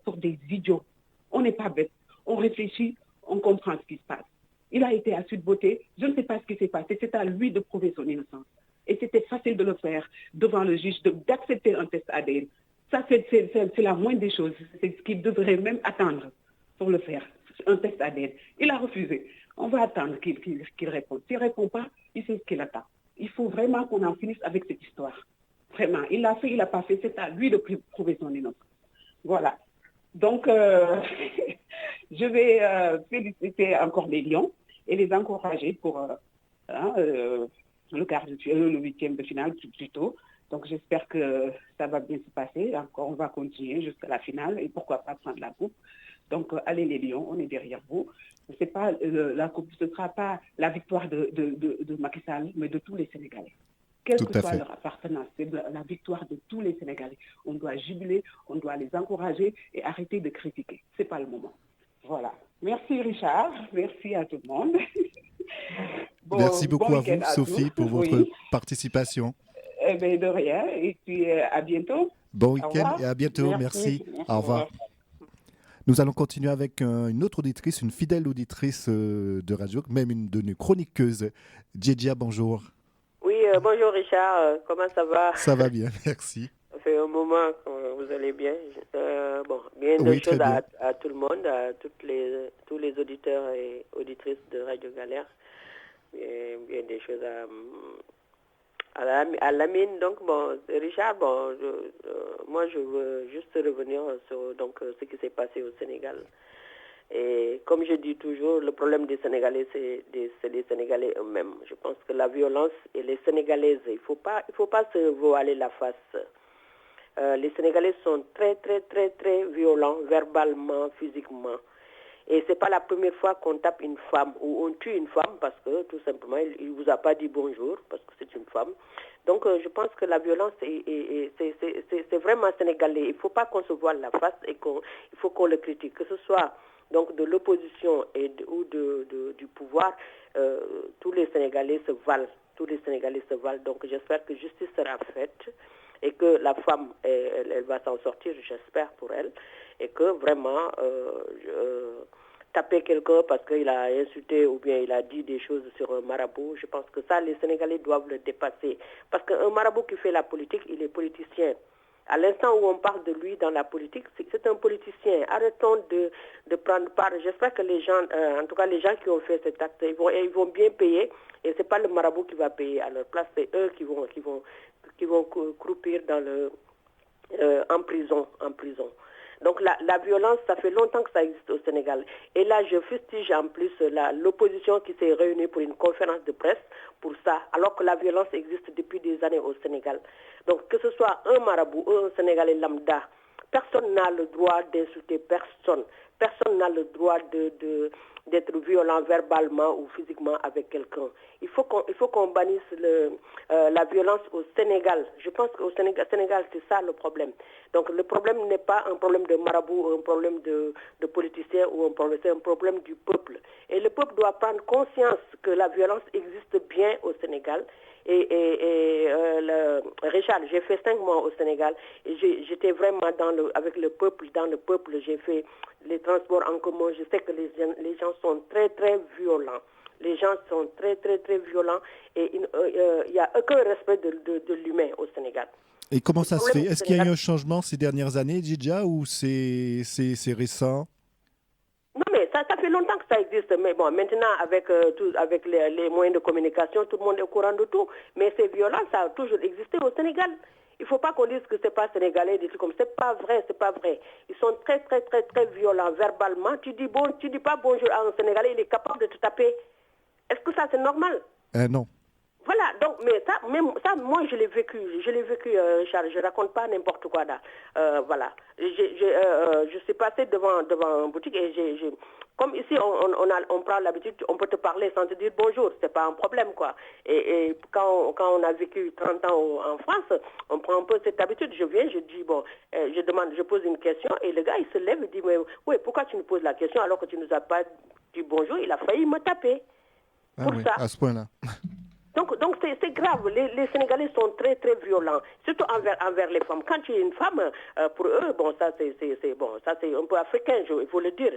pour des idiots. On n'est pas bêtes. On réfléchit, on comprend ce qui se passe. Il a été à Sud Beauté. Je ne sais pas ce qui s'est passé. C'est à lui de prouver son innocence. Et c'était facile de le faire devant le juge, d'accepter un test ADN. Ça, c'est la moindre des choses. C'est ce qu'il devrait même attendre pour le faire, un test ADN. Il a refusé. On va attendre qu'il réponde. S'il ne répond pas, il sait ce qu'il attend. Il faut vraiment qu'on en finisse avec cette histoire. Vraiment. Il l'a fait, il l'a pas fait. C'est à lui de prouver son innocence. Voilà. Donc, je vais féliciter encore les Lions et les encourager pour le 8e de finale plutôt. Donc, j'espère que ça va bien se passer. Encore, on va continuer jusqu'à la finale et pourquoi pas prendre la coupe. Donc, allez les Lions, on est derrière vous. C'est pas, la coupe, ce ne sera pas la victoire de Macky Sall, mais de tous les Sénégalais. Quelle que soit leur appartenance, c'est la victoire de tous les Sénégalais. On doit jubiler, on doit les encourager et arrêter de critiquer. Ce n'est pas le moment. Voilà. Merci Richard, merci à tout le monde. Merci beaucoup à vous, Sophie, pour votre participation. Eh bien, de rien, et puis à bientôt. Bon week-end et à bientôt, merci. Au revoir. Nous allons continuer avec une autre auditrice, une fidèle auditrice de radio, même une de nos chroniqueuses. Djedja, bonjour. Oui, bonjour Richard, comment ça va? Ça va bien, merci. Ça fait un moment que vous allez bien. Bien de choses à tout le monde, à tous les auditeurs et auditrices de Radio Galère. Bien des choses à Lamine. Donc, Richard, moi je veux juste revenir sur ce qui s'est passé au Sénégal. Et comme je dis toujours, le problème des Sénégalais, c'est les Sénégalais eux-mêmes. Je pense que la violence et les Sénégalaises, il faut pas se voiler la face. Les Sénégalais sont très, très, très, très violents, verbalement, physiquement. Et c'est pas la première fois qu'on tape une femme ou on tue une femme parce que, tout simplement, il vous a pas dit bonjour parce que c'est une femme. Donc, je pense que la violence, c'est vraiment sénégalais. Il faut pas qu'on se voile la face et il faut qu'on le critique. Que ce soit donc de l'opposition ou du pouvoir, tous les Sénégalais se valent. Tous les Sénégalais se valent. Donc, j'espère que justice sera faite et que la femme, elle va s'en sortir, j'espère pour elle. Et que vraiment, taper quelqu'un parce qu'il a insulté ou bien il a dit des choses sur un marabout, je pense que ça, les Sénégalais doivent le dépasser. Parce qu'un marabout qui fait la politique, il est politicien. À l'instant où on parle de lui dans la politique, c'est un politicien. Arrêtons de prendre part. J'espère que les gens, en tout cas les gens qui ont fait cet acte, ils vont bien payer. Et c'est pas le marabout qui va payer à leur place, c'est eux qui vont croupir dans en prison. Donc la violence, ça fait longtemps que ça existe au Sénégal. Et là, je fustige en plus l'opposition qui s'est réunie pour une conférence de presse pour ça, alors que la violence existe depuis des années au Sénégal. Donc que ce soit un marabout ou un Sénégalais lambda, personne n'a le droit d'insulter personne. Personne n'a le droit d'être violent verbalement ou physiquement avec quelqu'un. Il faut qu'on bannisse la violence au Sénégal. Je pense qu'au Sénégal, c'est ça le problème. Donc le problème n'est pas un problème de marabout, un problème de politicien c'est un problème du peuple. Et le peuple doit prendre conscience que la violence existe bien au Sénégal. Richard, j'ai fait 5 mois au Sénégal et j'étais vraiment avec le peuple, dans le peuple, j'ai fait les transports en commun. Je sais que les gens sont très très violents. Les gens sont très très très violents et il n'y a aucun respect de l'humain au Sénégal. Et comment ça se fait? Est-ce qu'il y a eu un changement ces dernières années, Djidja, ou c'est récent? Non, mais ça fait longtemps que ça existe. Mais bon, maintenant, avec les moyens de communication, tout le monde est au courant de tout. Mais ces violences, ça a toujours existé au Sénégal. Il ne faut pas qu'on dise que ce n'est pas sénégalais, des trucs comme ça. C'est pas vrai. Ils sont très, très, très, très violents verbalement. Tu dis pas bonjour à un Sénégalais, il est capable de te taper. Est-ce que ça, c'est normal? Non. Voilà, donc, mais ça, moi, je l'ai vécu, Richard, je raconte pas n'importe quoi là. Voilà, je suis passée devant une boutique et comme ici, on prend l'habitude, on peut te parler sans te dire bonjour, c'est pas un problème, quoi. Et quand on a vécu 30 ans en France, on prend un peu cette habitude. Je viens, je dis, je pose une question et le gars, il se lève et dit, mais oui, pourquoi tu nous poses la question alors que tu nous as pas dit bonjour? Il a failli me taper. Ah oui, ça. À ce point-là. Donc c'est grave. Les Sénégalais sont très très violents, surtout envers les femmes. Quand tu es une femme, pour eux, ça c'est un peu africain. Il faut le dire,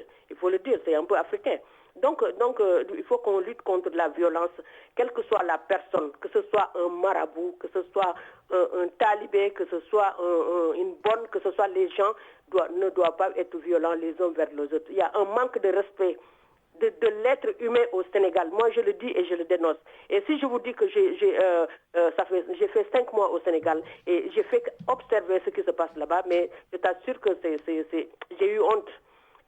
c'est un peu africain. Donc il faut qu'on lutte contre la violence, quelle que soit la personne, que ce soit un marabout, que ce soit un talibé, que ce soit une bonne, que ce soit les gens ne doivent pas être violents les uns vers les autres. Il y a un manque de respect de l'être humain au Sénégal. Moi, je le dis et je le dénonce. Et si je vous dis que j'ai fait 5 mois au Sénégal et j'ai fait observer ce qui se passe là-bas, mais je t'assure que j'ai eu honte.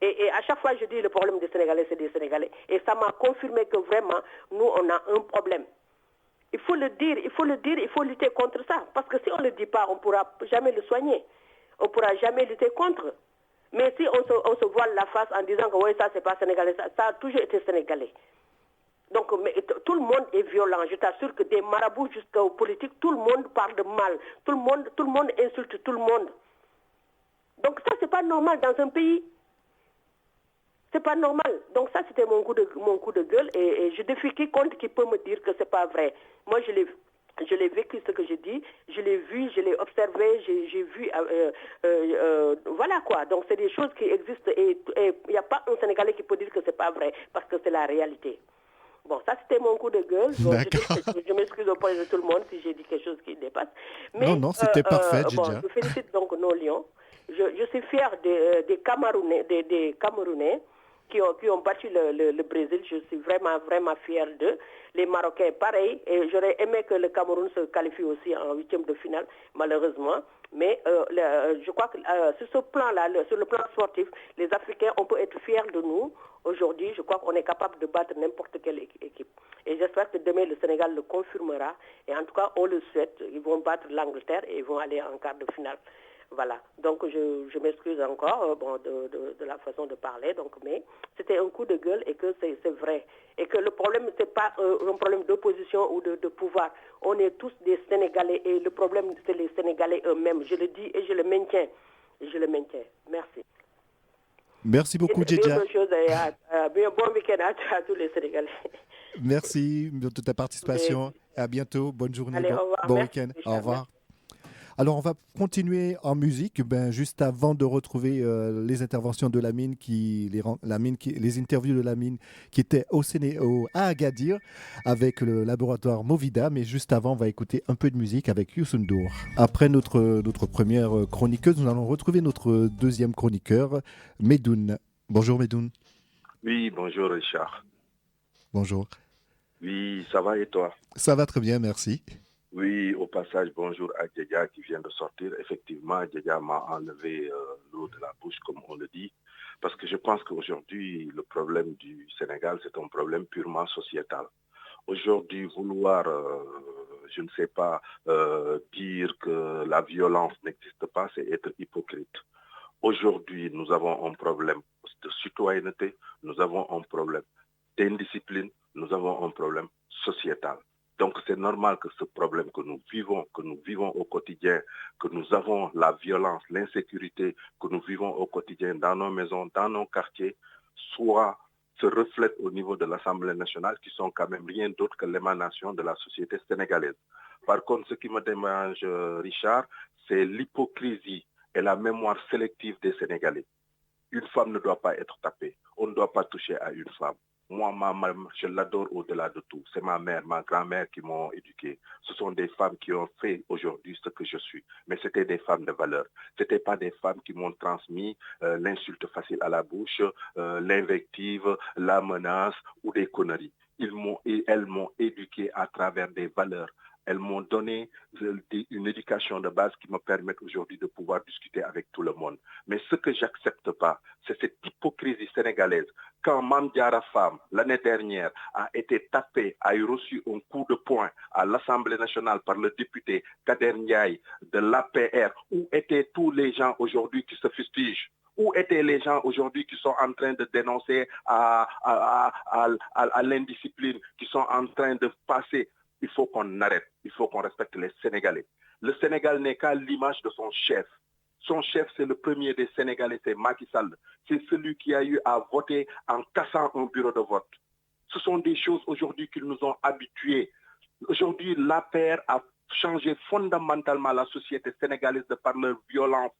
Et à chaque fois, je dis le problème des Sénégalais, c'est des Sénégalais. Et ça m'a confirmé que vraiment, nous, on a un problème. Il faut le dire, il faut lutter contre ça. Parce que si on ne le dit pas, on ne pourra jamais le soigner. On ne pourra jamais lutter contre. Mais si on se voile la face en disant que oui, ça c'est pas sénégalais, ça a toujours été sénégalais. Donc tout le monde est violent. Je t'assure que des marabouts jusqu'aux politiques, tout le monde parle de mal. Tout le monde insulte tout le monde. Donc ça c'est pas normal dans un pays. C'est pas normal. Donc ça c'était mon coup de gueule et je défie quiconque qui peut me dire que c'est pas vrai. Moi je l'ai vécu ce que je dis, je l'ai vu, je l'ai observé, j'ai vu, voilà quoi. Donc c'est des choses qui existent et il n'y a pas un Sénégalais qui peut dire que c'est pas vrai parce que c'est la réalité. Bon, ça c'était mon coup de gueule. Bon, je m'excuse auprès de tout le monde si j'ai dit quelque chose qui dépasse. Mais, non, c'était parfait, Djidja. Je félicite donc nos lions. Je suis fière des Camerounais qui ont battu le Brésil. Je suis vraiment, vraiment fière d'eux. Les Marocains, pareil. Et j'aurais aimé que le Cameroun se qualifie aussi en 8e de finale, malheureusement. Mais je crois que sur ce plan-là, sur le plan sportif, les Africains, on peut être fiers de nous. Aujourd'hui, je crois qu'on est capable de battre n'importe quelle équipe. Et j'espère que demain, le Sénégal le confirmera. Et en tout cas, on le souhaite. Ils vont battre l'Angleterre et ils vont aller en quart de finale. Voilà, donc je m'excuse encore de la façon de parler, mais c'était un coup de gueule et que c'est vrai. Et que le problème, ce n'est pas un problème d'opposition ou de pouvoir. On est tous des Sénégalais et le problème, c'est les Sénégalais eux-mêmes. Je le dis et je le maintiens. Merci. Merci beaucoup, Djidja. Bon week-end à tous les Sénégalais. Merci de ta participation. À bientôt. Bonne journée. Allez, au revoir. Bon week-end. Au revoir. Alors, on va continuer en musique, juste avant de retrouver les interventions de Lamine, les interviews de Lamine qui étaient à Agadir avec le laboratoire Movida. Mais juste avant, on va écouter un peu de musique avec Youssou N'Dour. Après notre première chroniqueuse, nous allons retrouver notre deuxième chroniqueur, Medoun. Bonjour Medoun. Oui, bonjour Richard. Bonjour. Oui, ça va et toi? Ça va très bien, merci. Oui, au passage, bonjour à Djedja qui vient de sortir. Effectivement, Djedja m'a enlevé l'eau de la bouche, comme on le dit, parce que je pense qu'aujourd'hui, le problème du Sénégal, c'est un problème purement sociétal. Aujourd'hui, vouloir, je ne sais pas, dire que la violence n'existe pas, c'est être hypocrite. Aujourd'hui, nous avons un problème de citoyenneté, nous avons un problème d'indiscipline, nous avons un problème sociétal. Donc c'est normal que ce problème que nous vivons au quotidien, que nous avons la violence, l'insécurité que nous vivons au quotidien dans nos maisons, dans nos quartiers, se reflète au niveau de l'Assemblée nationale, qui sont quand même rien d'autre que l'émanation de la société sénégalaise. Par contre, ce qui me dérange, Richard, c'est l'hypocrisie et la mémoire sélective des Sénégalais. Une femme ne doit pas être tapée. On ne doit pas toucher à une femme. Moi, ma mère, je l'adore au-delà de tout. C'est ma mère, ma grand-mère qui m'ont éduqué. Ce sont des femmes qui ont fait aujourd'hui ce que je suis. Mais c'était des femmes de valeur. Ce n'étaient pas des femmes qui m'ont transmis l'insulte facile à la bouche, l'invective, la menace ou des conneries. Elles m'ont éduqué à travers des valeurs. Elles m'ont donné une éducation de base qui me permet aujourd'hui de pouvoir discuter avec tout le monde. Mais ce que j'accepte pas, c'est cette hypocrisie sénégalaise. Quand Mame Diarra Fam, l'année dernière, a été tapé, a reçu un coup de poing à l'Assemblée nationale par le député Kader Ndiaye de l'APR, où étaient tous les gens aujourd'hui qui se fustigent? Où étaient les gens aujourd'hui qui sont en train de dénoncer à l'indiscipline, qui sont en train de passer? Il faut qu'on arrête, il faut qu'on respecte les Sénégalais. Le Sénégal n'est qu'à l'image de son chef. Son chef, c'est le premier des Sénégalais, c'est Macky Sall. C'est celui qui a eu à voter en cassant un bureau de vote. Ce sont des choses aujourd'hui qu'ils nous ont habitués. Aujourd'hui, l'APR a changé fondamentalement la société sénégalaise de par leur violence.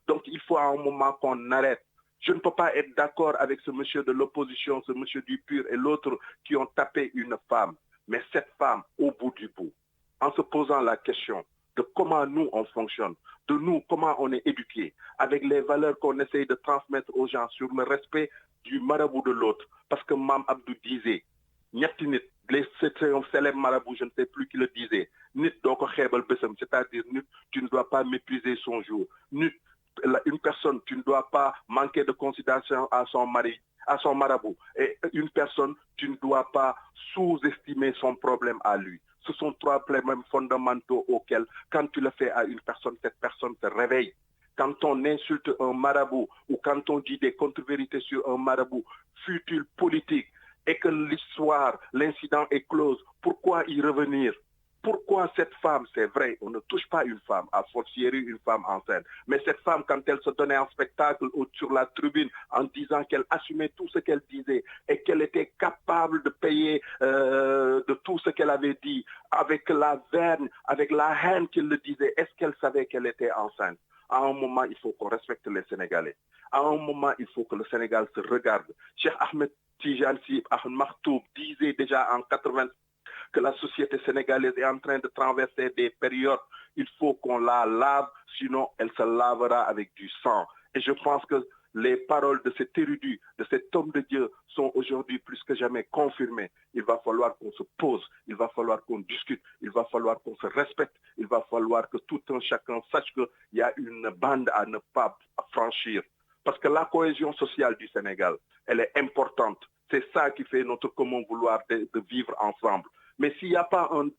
Donc il faut à un moment qu'on arrête. Je ne peux pas être d'accord avec ce monsieur de l'opposition, ce monsieur du PUR et l'autre qui ont tapé une femme. Mais cette femme, au bout du bout, en se posant la question de comment nous on fonctionne, de nous comment on est éduqués, avec les valeurs qu'on essaye de transmettre aux gens sur le respect du marabout de l'autre. Parce que Mame Abdou disait, c'est un célèbre marabout, je ne sais plus qui le disait, c'est-à-dire tu ne dois pas mépriser son jour. Une personne, tu ne dois pas manquer de considération à son mari, à son marabout. Et une personne, tu ne dois pas sous-estimer son problème à lui. Ce sont trois problèmes fondamentaux auxquels, quand tu le fais à une personne, cette personne se réveille. Quand on insulte un marabout ou quand on dit des contre-vérités sur un marabout, fut-il politique, et que l'histoire, l'incident est close, pourquoi y revenir? Pourquoi cette femme, c'est vrai, on ne touche pas une femme, à fortiori une femme enceinte, mais cette femme, quand elle se donnait en spectacle sur la tribune en disant qu'elle assumait tout ce qu'elle disait et qu'elle était capable de payer de tout ce qu'elle avait dit, avec la veine, avec la haine qu'il le disait, est-ce qu'elle savait qu'elle était enceinte? À un moment, il faut qu'on respecte les Sénégalais. À un moment, il faut que le Sénégal se regarde. Cheikh Ahmed Tidiane Sy Ahmed Maktoum disait déjà en 80 que la société sénégalaise est en train de traverser des périodes. Il faut qu'on la lave, sinon elle se lavera avec du sang. Et je pense que les paroles de cet érudit, de cet homme de Dieu sont aujourd'hui plus que jamais confirmées. Il va falloir qu'on se pose, il va falloir qu'on discute, il va falloir qu'on se respecte, il va falloir que tout un chacun sache qu'il y a une bande à ne pas franchir. Parce que la cohésion sociale du Sénégal, elle est importante. C'est ça qui fait notre commun vouloir de vivre ensemble. Mais s'il n'y a pas un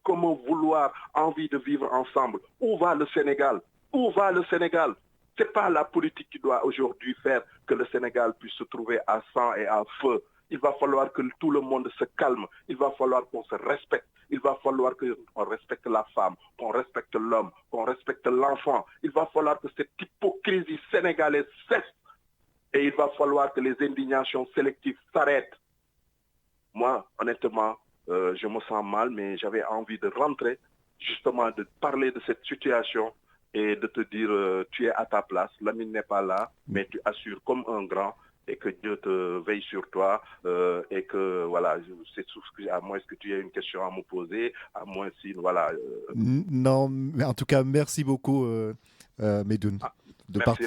commun vouloir, envie de vivre ensemble, où va le Sénégal? Où va le Sénégal? Ce n'est pas la politique qui doit aujourd'hui faire que le Sénégal puisse se trouver à sang et à feu. Il va falloir que tout le monde se calme. Il va falloir qu'on se respecte. Il va falloir qu'on respecte la femme, qu'on respecte l'homme, qu'on respecte l'enfant. Il va falloir que cette hypocrisie sénégalaise cesse. Et il va falloir que les indignations sélectives s'arrêtent. Moi, honnêtement, je me sens mal, mais j'avais envie de rentrer, justement, de parler de cette situation et de te dire, tu es à ta place, Lamine n'est pas là, mais tu assures comme un grand et que Dieu te veille sur toi et que, voilà, c'est tout ce que, à moins que tu aies une question à me poser, à moins si, voilà. Non, mais en tout cas, merci beaucoup, Medoun,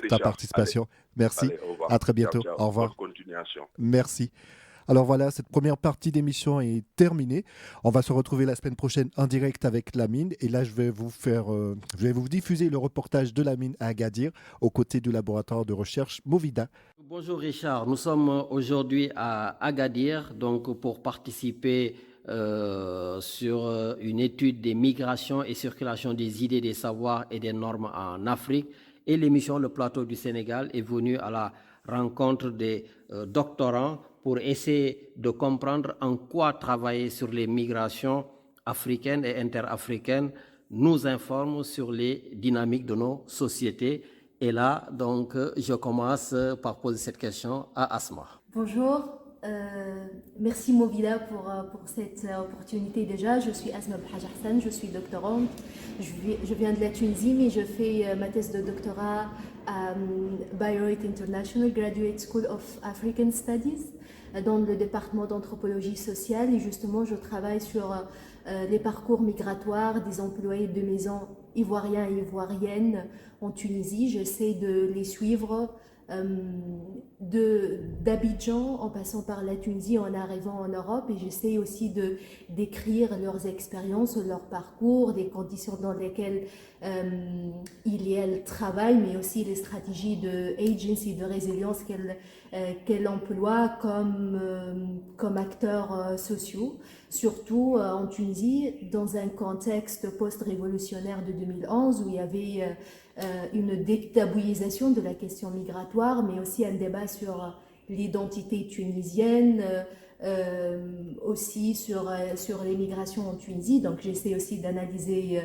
ta participation. Allez, merci. Allez, au revoir. À très bientôt. Ciao, ciao. Au revoir. Bonne continuation. Merci. Alors voilà, cette première partie d'émission est terminée. On va se retrouver la semaine prochaine en direct avec Lamine. Et là, je vais vous diffuser le reportage de Lamine à Agadir, aux côtés du laboratoire de recherche Movida. Bonjour Richard, nous sommes aujourd'hui à Agadir donc pour participer sur une étude des migrations et circulation des idées, des savoirs et des normes en Afrique. Et l'émission Le Plateau du Sénégal est venue à la rencontre des doctorants pour essayer de comprendre en quoi travailler sur les migrations africaines et interafricaines nous informe sur les dynamiques de nos sociétés. Et là, donc, je commence par poser cette question à Asma. Bonjour, merci Movida pour cette opportunité déjà. Je suis Asma Bhaj Hassan, je suis doctorante. Je viens de la Tunisie, mais je fais ma thèse de doctorat à Bayreuth International Graduate School of African Studies dans le département d'anthropologie sociale. Et justement, je travaille sur les parcours migratoires des employés de maison ivoiriens et ivoiriennes en Tunisie. J'essaie de les suivre d'Abidjan en passant par la Tunisie en arrivant en Europe, et j'essaie aussi de décrire leurs expériences, leur parcours, les conditions dans lesquelles ils travaillent, mais aussi les stratégies de agency, de résilience qu'elles emploient comme acteurs sociaux, surtout en Tunisie, dans un contexte post-révolutionnaire de 2011 où il y avait une détabouisation de la question migratoire, mais aussi un débat sur l'identité tunisienne, aussi sur les migrations en Tunisie. Donc j'essaie aussi d'analyser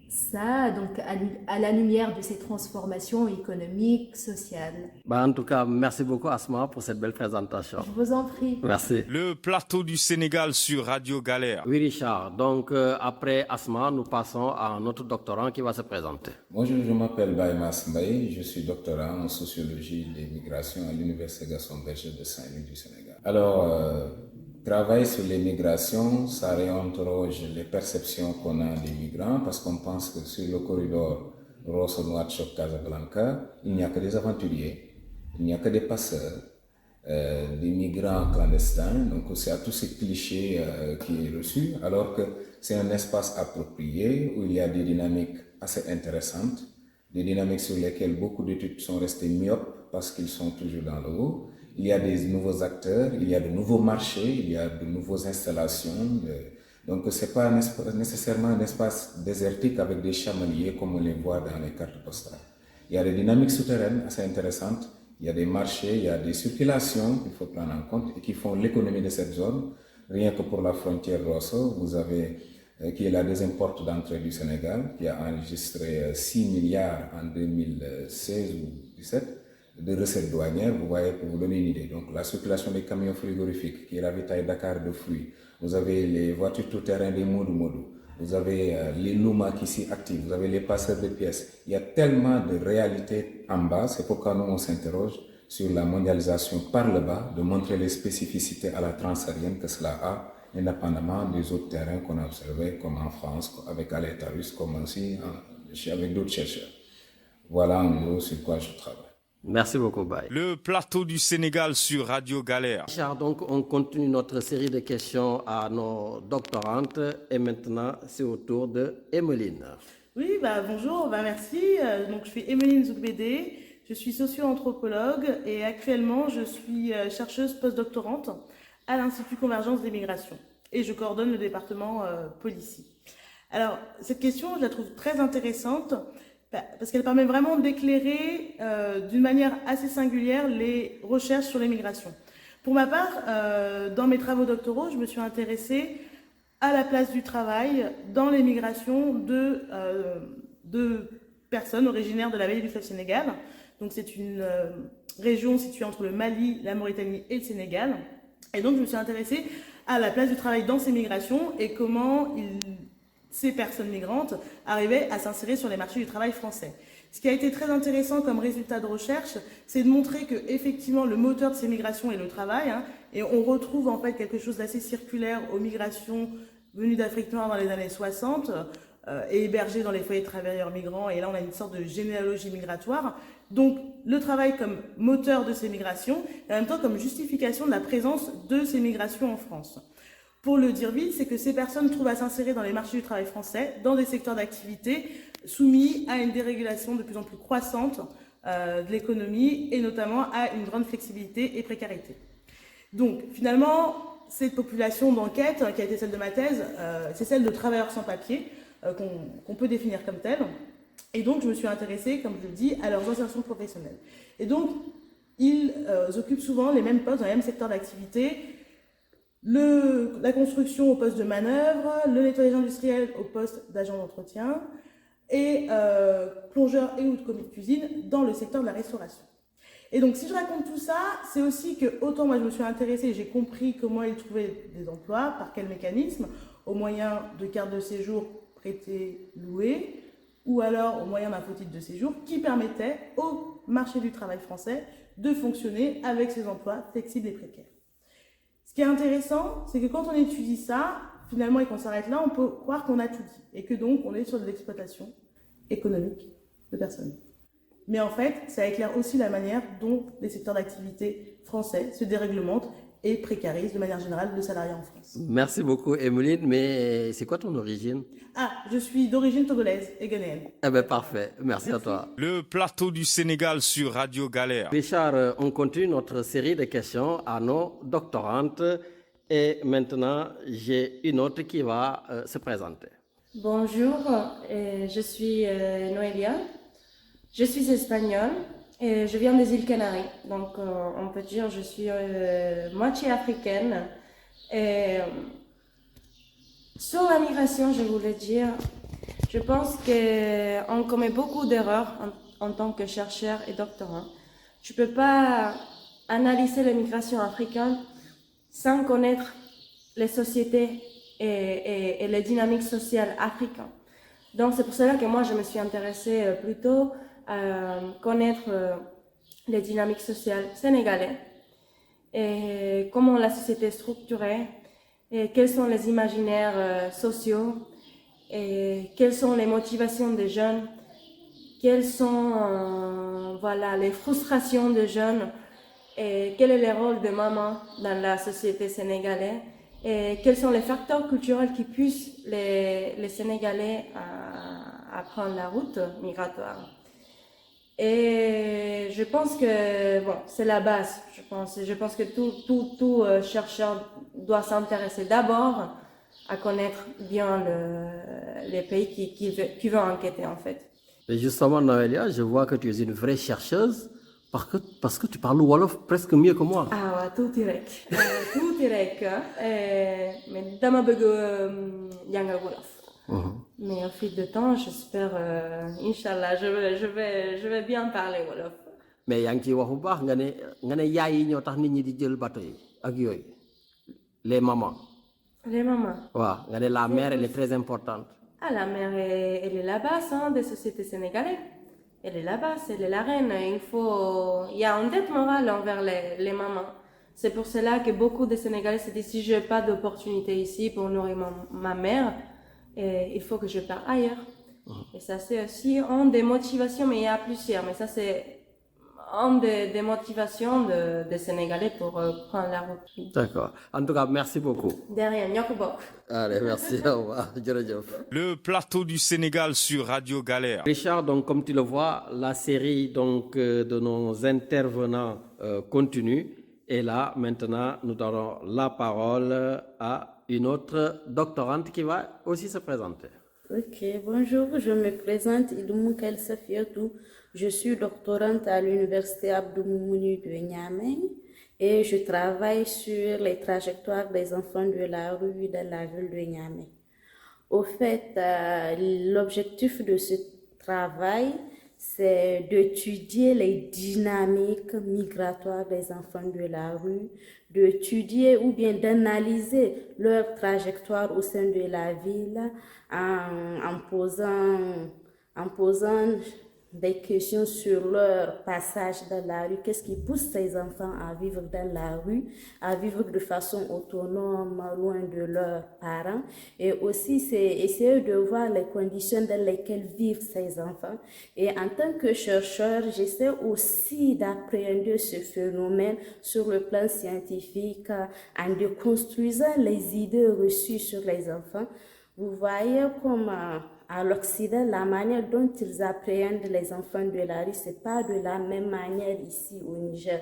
ça, donc à la lumière de ces transformations économiques, sociales. En tout cas, merci beaucoup Asma pour cette belle présentation. Je vous en prie. Merci. Le Plateau du Sénégal sur Radio Galère. Oui Richard, donc après Asma, nous passons à notre doctorant qui va se présenter. Bonjour, je m'appelle Baïmas Mbaye, je suis doctorant en sociologie des migrations à l'Université Gaston Berger de Saint-Louis du Sénégal. Alors, travail sur les migrations, ça réinterroge les perceptions qu'on a des migrants parce qu'on pense que sur le corridor Rosso-Nouakchott-Casablanca, il n'y a que des aventuriers, il n'y a que des passeurs, des migrants clandestins, donc c'est à tous ces clichés qui est reçu, alors que c'est un espace approprié où il y a des dynamiques assez intéressantes, des dynamiques sur lesquelles beaucoup d'études sont restées myopes parce qu'ils sont toujours dans le haut. Il y a des nouveaux acteurs, il y a de nouveaux marchés, il y a de nouvelles installations. Donc, ce n'est pas nécessairement un espace désertique avec des chamaliers comme on les voit dans les cartes postales. Il y a des dynamiques souterraines assez intéressantes, il y a des marchés, il y a des circulations qu'il faut prendre en compte et qui font l'économie de cette zone. Rien que pour la frontière Rosso, vous avez, qui est la deuxième porte d'entrée du Sénégal, qui a enregistré 6 milliards en 2016 ou 2017. De recettes douanières, vous voyez, pour vous donner une idée. Donc, la circulation des camions frigorifiques qui ravitaillent Dakar de fruits. Vous avez les voitures tout-terrain des Modou-Modou. Vous avez les Luma qui s'y activent. Vous avez les passeurs de pièces. Il y a tellement de réalités en bas. C'est pourquoi nous, on s'interroge sur la mondialisation par le bas, de montrer les spécificités à la transsaharienne que cela a, indépendamment des autres terrains qu'on a observés, comme en France, avec Alétarus, comme aussi avec d'autres chercheurs. Voilà en gros sur quoi je travaille. Merci beaucoup, Baye. Le Plateau du Sénégal sur Radio Galère. Richard, donc on continue notre série de questions à nos doctorantes et maintenant c'est au tour de Emeline. Oui, bonjour, merci. Donc je suis Emeline Zoukbédé, je suis socio-anthropologue et actuellement je suis chercheuse postdoctorante à l'Institut Convergence des Migrations et je coordonne le département Policy. Alors cette question, je la trouve très intéressante parce qu'elle permet vraiment d'éclairer d'une manière assez singulière les recherches sur les migrations. Pour ma part, dans mes travaux doctoraux, je me suis intéressée à la place du travail dans les migrations de personnes originaires de la vallée du fleuve Sénégal. Donc c'est une région située entre le Mali, la Mauritanie et le Sénégal. Et donc je me suis intéressée à la place du travail dans ces migrations et comment ces personnes migrantes arrivaient à s'insérer sur les marchés du travail français. Ce qui a été très intéressant comme résultat de recherche, c'est de montrer que effectivement le moteur de ces migrations est le travail, et on retrouve en fait quelque chose d'assez circulaire aux migrations venues d'Afrique noire dans les années 60 et hébergées dans les foyers de travailleurs migrants. Et là, on a une sorte de généalogie migratoire. Donc, le travail comme moteur de ces migrations et en même temps comme justification de la présence de ces migrations en France. Pour le dire vite, c'est que ces personnes trouvent à s'insérer dans les marchés du travail français, dans des secteurs d'activité soumis à une dérégulation de plus en plus croissante de l'économie et notamment à une grande flexibilité et précarité. Donc, finalement, cette population d'enquête, qui a été celle de ma thèse, c'est celle de travailleurs sans papier, qu'on peut définir comme telle. Et donc, je me suis intéressée, comme je le dis, à leurs insertions professionnelles. Et donc, ils occupent souvent les mêmes postes dans les mêmes secteurs d'activité. La construction au poste de manœuvre, le nettoyage industriel au poste d'agent d'entretien et plongeur et ou de commis de cuisine dans le secteur de la restauration. Et donc, si je raconte tout ça, c'est aussi que autant moi je me suis intéressée, j'ai compris comment ils trouvaient des emplois, par quel mécanisme, au moyen de cartes de séjour prêtées, louées, ou alors au moyen d'un faux titre de séjour qui permettait au marché du travail français de fonctionner avec ces emplois flexibles et précaires. Ce qui est intéressant, c'est que quand on étudie ça, finalement, et qu'on s'arrête là, on peut croire qu'on a tout dit, et que donc on est sur de l'exploitation économique de personnes. Mais en fait, ça éclaire aussi la manière dont les secteurs d'activité français se déréglementent et précarisent de manière générale le salariat en France. Merci beaucoup, Emeline. Mais c'est quoi ton origine? Ah, je suis d'origine togolaise et ghanéenne. Eh bien, parfait. Merci à toi. Le plateau du Sénégal sur Radio Galère. Richard, on continue notre série de questions à nos doctorantes. Et maintenant, j'ai une autre qui va se présenter. Bonjour, je suis Noelia. Je suis espagnole et je viens des îles Canaries. Donc, on peut dire que je suis moitié africaine. Et sur la migration, je voulais dire, je pense qu'on commet beaucoup d'erreurs en tant que chercheur et doctorant. Tu ne peux pas analyser la migration africaine sans connaître les sociétés et les dynamiques sociales africaines. Donc, c'est pour cela que moi, je me suis intéressée plutôt à connaître les dynamiques sociales sénégalaises et comment la société est structurée et quels sont les imaginaires sociaux et quelles sont les motivations des jeunes, quelles sont les frustrations des jeunes et quel est le rôle de maman dans la société sénégalaise et quels sont les facteurs culturels qui poussent les Sénégalais à prendre la route migratoire. Et je pense que c'est la base. Je pense que tout chercheur doit s'intéresser d'abord à connaître bien les pays qui veut enquêter en fait. Et justement, Noélia, je vois que tu es une vraie chercheuse parce que tu parles Wolof presque mieux que moi. Ah ouais, tout direct. Tout direct. Mais dama bëgg jàngal Wolof. Mais au fil du temps, j'espère, Inch'Allah, je vais bien parler Wolof. Mais yaa ngi ciy wax bu baax nga ne yaay yi ñoo tax nit ñi di jël bateau yi ak yooyu les mamans. Les mamans. waaw nga ne la mère elle est très importante. Ah, la mère elle est la base des sociétés sénégalaises. Elle est la base, elle est la reine. Il y a une dette morale envers les mamans. C'est pour cela que beaucoup de Sénégalais se disent si je n'ai pas d'opportunité ici pour nourrir ma mère, il faut que je parte ailleurs. Et ça, c'est aussi une des motivations, mais il y a plusieurs. Mais ça, c'est une des motivations des Sénégalais pour prendre la route. D'accord. En tout cas, merci beaucoup. De rien, ñoko bokk. Allez, merci. Au revoir. Le plateau du Sénégal sur Radio Galère. Richard, donc, comme tu le vois, la série donc, de nos intervenants continue. Et là, maintenant, nous donnons la parole à une autre doctorante qui va aussi se présenter. Ok, bonjour, je me présente Idoumou Kelsa Fiatou. Je suis doctorante à l'université Abdou Moumouni de Niamey et je travaille sur les trajectoires des enfants de la rue dans la ville de Niamey. Au fait, l'objectif de ce travail, c'est d'étudier les dynamiques migratoires des enfants de la rue, d'étudier ou bien d'analyser leur trajectoire au sein de la ville en posant des questions sur leur passage dans la rue, qu'est-ce qui pousse ces enfants à vivre dans la rue, à vivre de façon autonome, loin de leurs parents. Et aussi, c'est essayer de voir les conditions dans lesquelles vivent ces enfants. Et en tant que chercheur, j'essaie aussi d'appréhender ce phénomène sur le plan scientifique en déconstruisant les idées reçues sur les enfants. Vous voyez comme à l'Occident, la manière dont ils appréhendent les enfants de la rue, ce n'est pas de la même manière ici au Niger.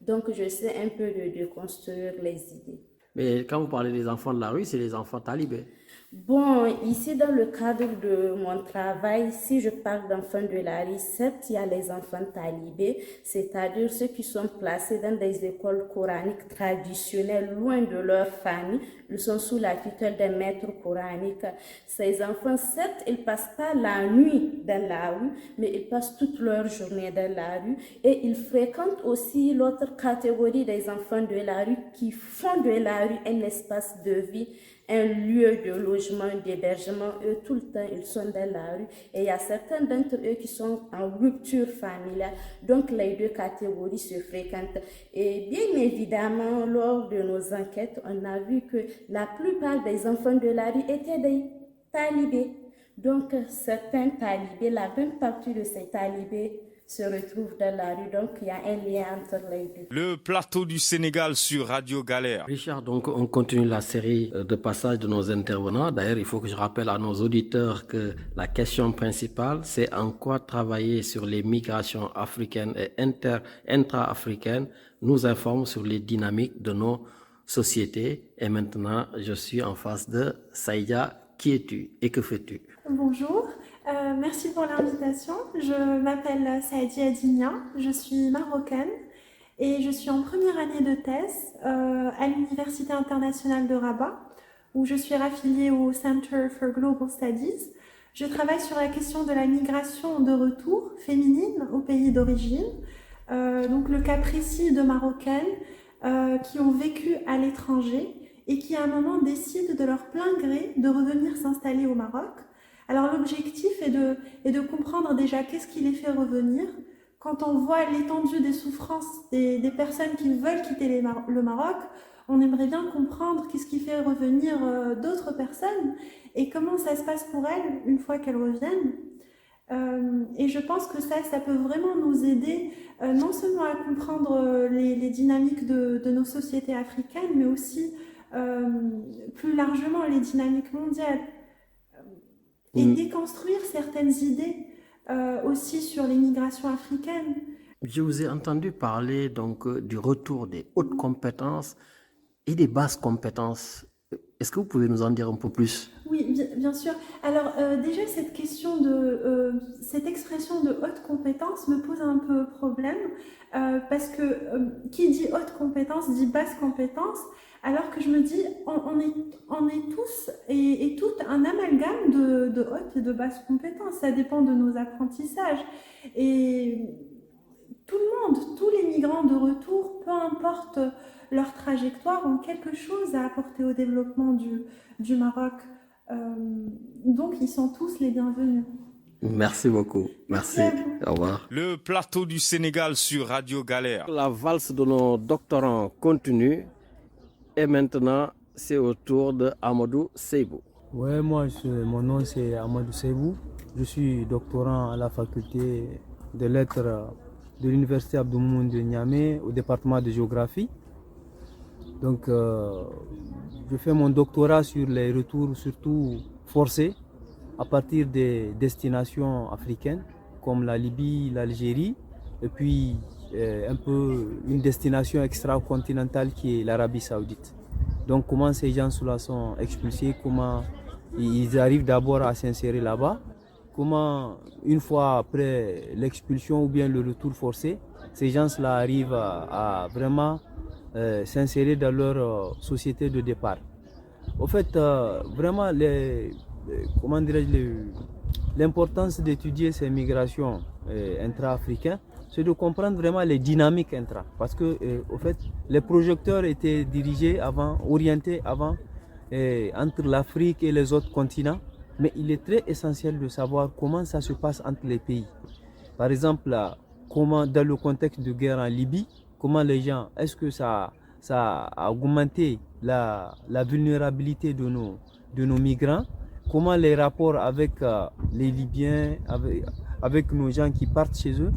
Donc, j'essaie un peu de déconstruire les idées. Mais quand vous parlez des enfants de la rue, c'est les enfants talibés. Bon, ici, dans le cadre de mon travail, si je parle d'enfants de la rue, certes, il y a les enfants talibés, c'est-à-dire ceux qui sont placés dans des écoles coraniques traditionnelles, loin de leur famille. Ils sont sous la tutelle des maîtres coraniques. Ces enfants, certes, ils ne passent pas la nuit dans la rue, mais ils passent toute leur journée dans la rue. Et ils fréquentent aussi l'autre catégorie des enfants de la rue qui font de la rue un espace de vie, un lieu de logement, d'hébergement. Eux, tout le temps, ils sont dans la rue. Et il y a certains d'entre eux qui sont en rupture familiale. Donc, les deux catégories se fréquentent. Et bien évidemment, lors de nos enquêtes, on a vu que la plupart des enfants de la rue étaient des talibés. Donc, certains talibés, la grande partie de ces talibés se retrouvent dans la rue, donc il y a un lien entre les deux. Le plateau du Sénégal sur Radio Galère. Richard, donc on continue la série de passages de nos intervenants. D'ailleurs, il faut que je rappelle à nos auditeurs que la question principale, c'est en quoi travailler sur les migrations africaines et intra-africaines nous informe sur les dynamiques de nos sociétés. Et maintenant, je suis en face de Saïda. Qui es-tu et que fais-tu? Bonjour. Merci pour l'invitation. Je m'appelle Saïdia Digna, je suis marocaine et je suis en première année de thèse à l'Université internationale de Rabat où je suis raffiliée au Center for Global Studies. Je travaille sur la question de la migration de retour féminine au pays d'origine, donc le cas précis de Marocaines qui ont vécu à l'étranger et qui à un moment décident de leur plein gré de revenir s'installer au Maroc. Alors l'objectif est de comprendre déjà qu'est-ce qui les fait revenir. Quand on voit l'étendue des souffrances des personnes qui veulent quitter le Maroc, on aimerait bien comprendre qu'est-ce qui fait revenir d'autres personnes et comment ça se passe pour elles une fois qu'elles reviennent. Et je pense que ça peut vraiment nous aider non seulement à comprendre les dynamiques de nos sociétés africaines, mais aussi plus largement les dynamiques mondiales. Et déconstruire certaines idées aussi sur les migrations africaines. Je vous ai entendu parler donc du retour des hautes compétences et des basses compétences. Est-ce que vous pouvez nous en dire un peu plus? Oui, bien sûr. Alors déjà cette question cette expression de haute compétence me pose un peu problème parce que qui dit haute compétence dit basse compétence. Alors que je me dis, on est tous et toutes un amalgame de hautes et de basses compétences. Ça dépend de nos apprentissages. Et tout le monde, tous les migrants de retour, peu importe leur trajectoire, ont quelque chose à apporter au développement du Maroc. Donc, ils sont tous les bienvenus. Merci beaucoup. Merci. Au revoir. Le plateau du Sénégal sur Radio Galère. La valse de nos doctorants continue. Et maintenant, c'est au tour de Amadou Seibou. Ouais, moi, mon nom c'est Amadou Seibou. Je suis doctorant à la faculté de lettres de l'université Abdou Moumouni de Niamey au département de géographie. Donc, je fais mon doctorat sur les retours surtout forcés à partir des destinations africaines comme la Libye, l'Algérie et puis un peu une destination extra-continentale qui est l'Arabie Saoudite. Donc comment ces gens-là sont expulsés, comment ils arrivent d'abord à s'insérer là-bas, comment une fois après l'expulsion ou bien le retour forcé, ces gens-là arrivent à vraiment s'insérer dans leur société de départ. Au fait, vraiment, l'importance d'étudier ces migrations intra-africaines, c'est de comprendre vraiment les dynamiques intra. Parce que, au fait, les projecteurs étaient orientés avant entre l'Afrique et les autres continents. Mais il est très essentiel de savoir comment ça se passe entre les pays. Par exemple, comment dans le contexte de guerre en Libye, comment les gens, est-ce que ça a augmenté la vulnérabilité de nos migrants? Comment les rapports avec les Libyens, avec nos gens qui partent chez eux,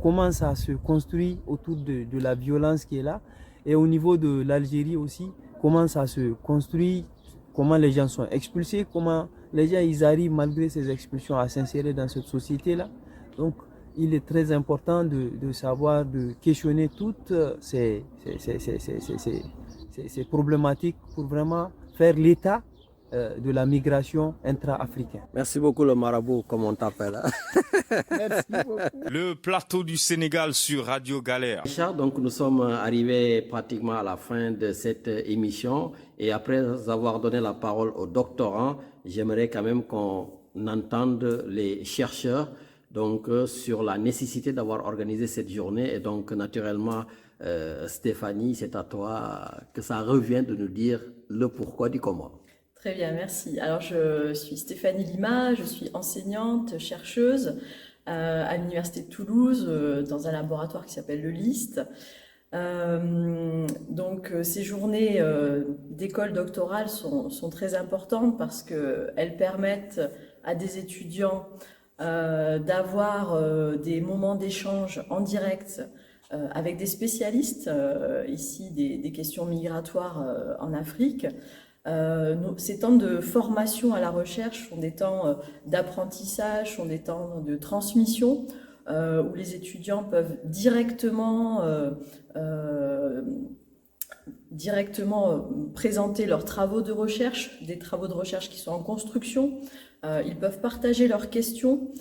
comment ça se construit autour de la violence qui est là? Et au niveau de l'Algérie aussi, comment ça se construit, comment les gens sont expulsés, comment les gens ils arrivent malgré ces expulsions à s'insérer dans cette société-là. Donc il est très important de savoir, de questionner toutes ces problématiques pour vraiment faire l'état de la migration intra-africaine. Merci beaucoup le marabout, comme on t'appelle. Merci beaucoup. Le plateau du Sénégal sur Radio Galère. Richard, donc nous sommes arrivés pratiquement à la fin de cette émission et après avoir donné la parole aux doctorants, j'aimerais quand même qu'on entende les chercheurs donc sur la nécessité d'avoir organisé cette journée et donc naturellement Stéphanie, c'est à toi que ça revient de nous dire le pourquoi du comment. Très bien, merci. Alors, je suis Stéphanie Lima, je suis enseignante, chercheuse à l'Université de Toulouse dans un laboratoire qui s'appelle le LIST. Donc, ces journées d'école doctorale sont très importantes parce qu'elles permettent à des étudiants d'avoir des moments d'échange en direct avec des spécialistes, ici des questions migratoires en Afrique. Ces temps de formation à la recherche sont des temps d'apprentissage, sont des temps de transmission où les étudiants peuvent directement présenter leurs travaux de recherche, des travaux de recherche qui sont en construction. Ils peuvent partager leurs questions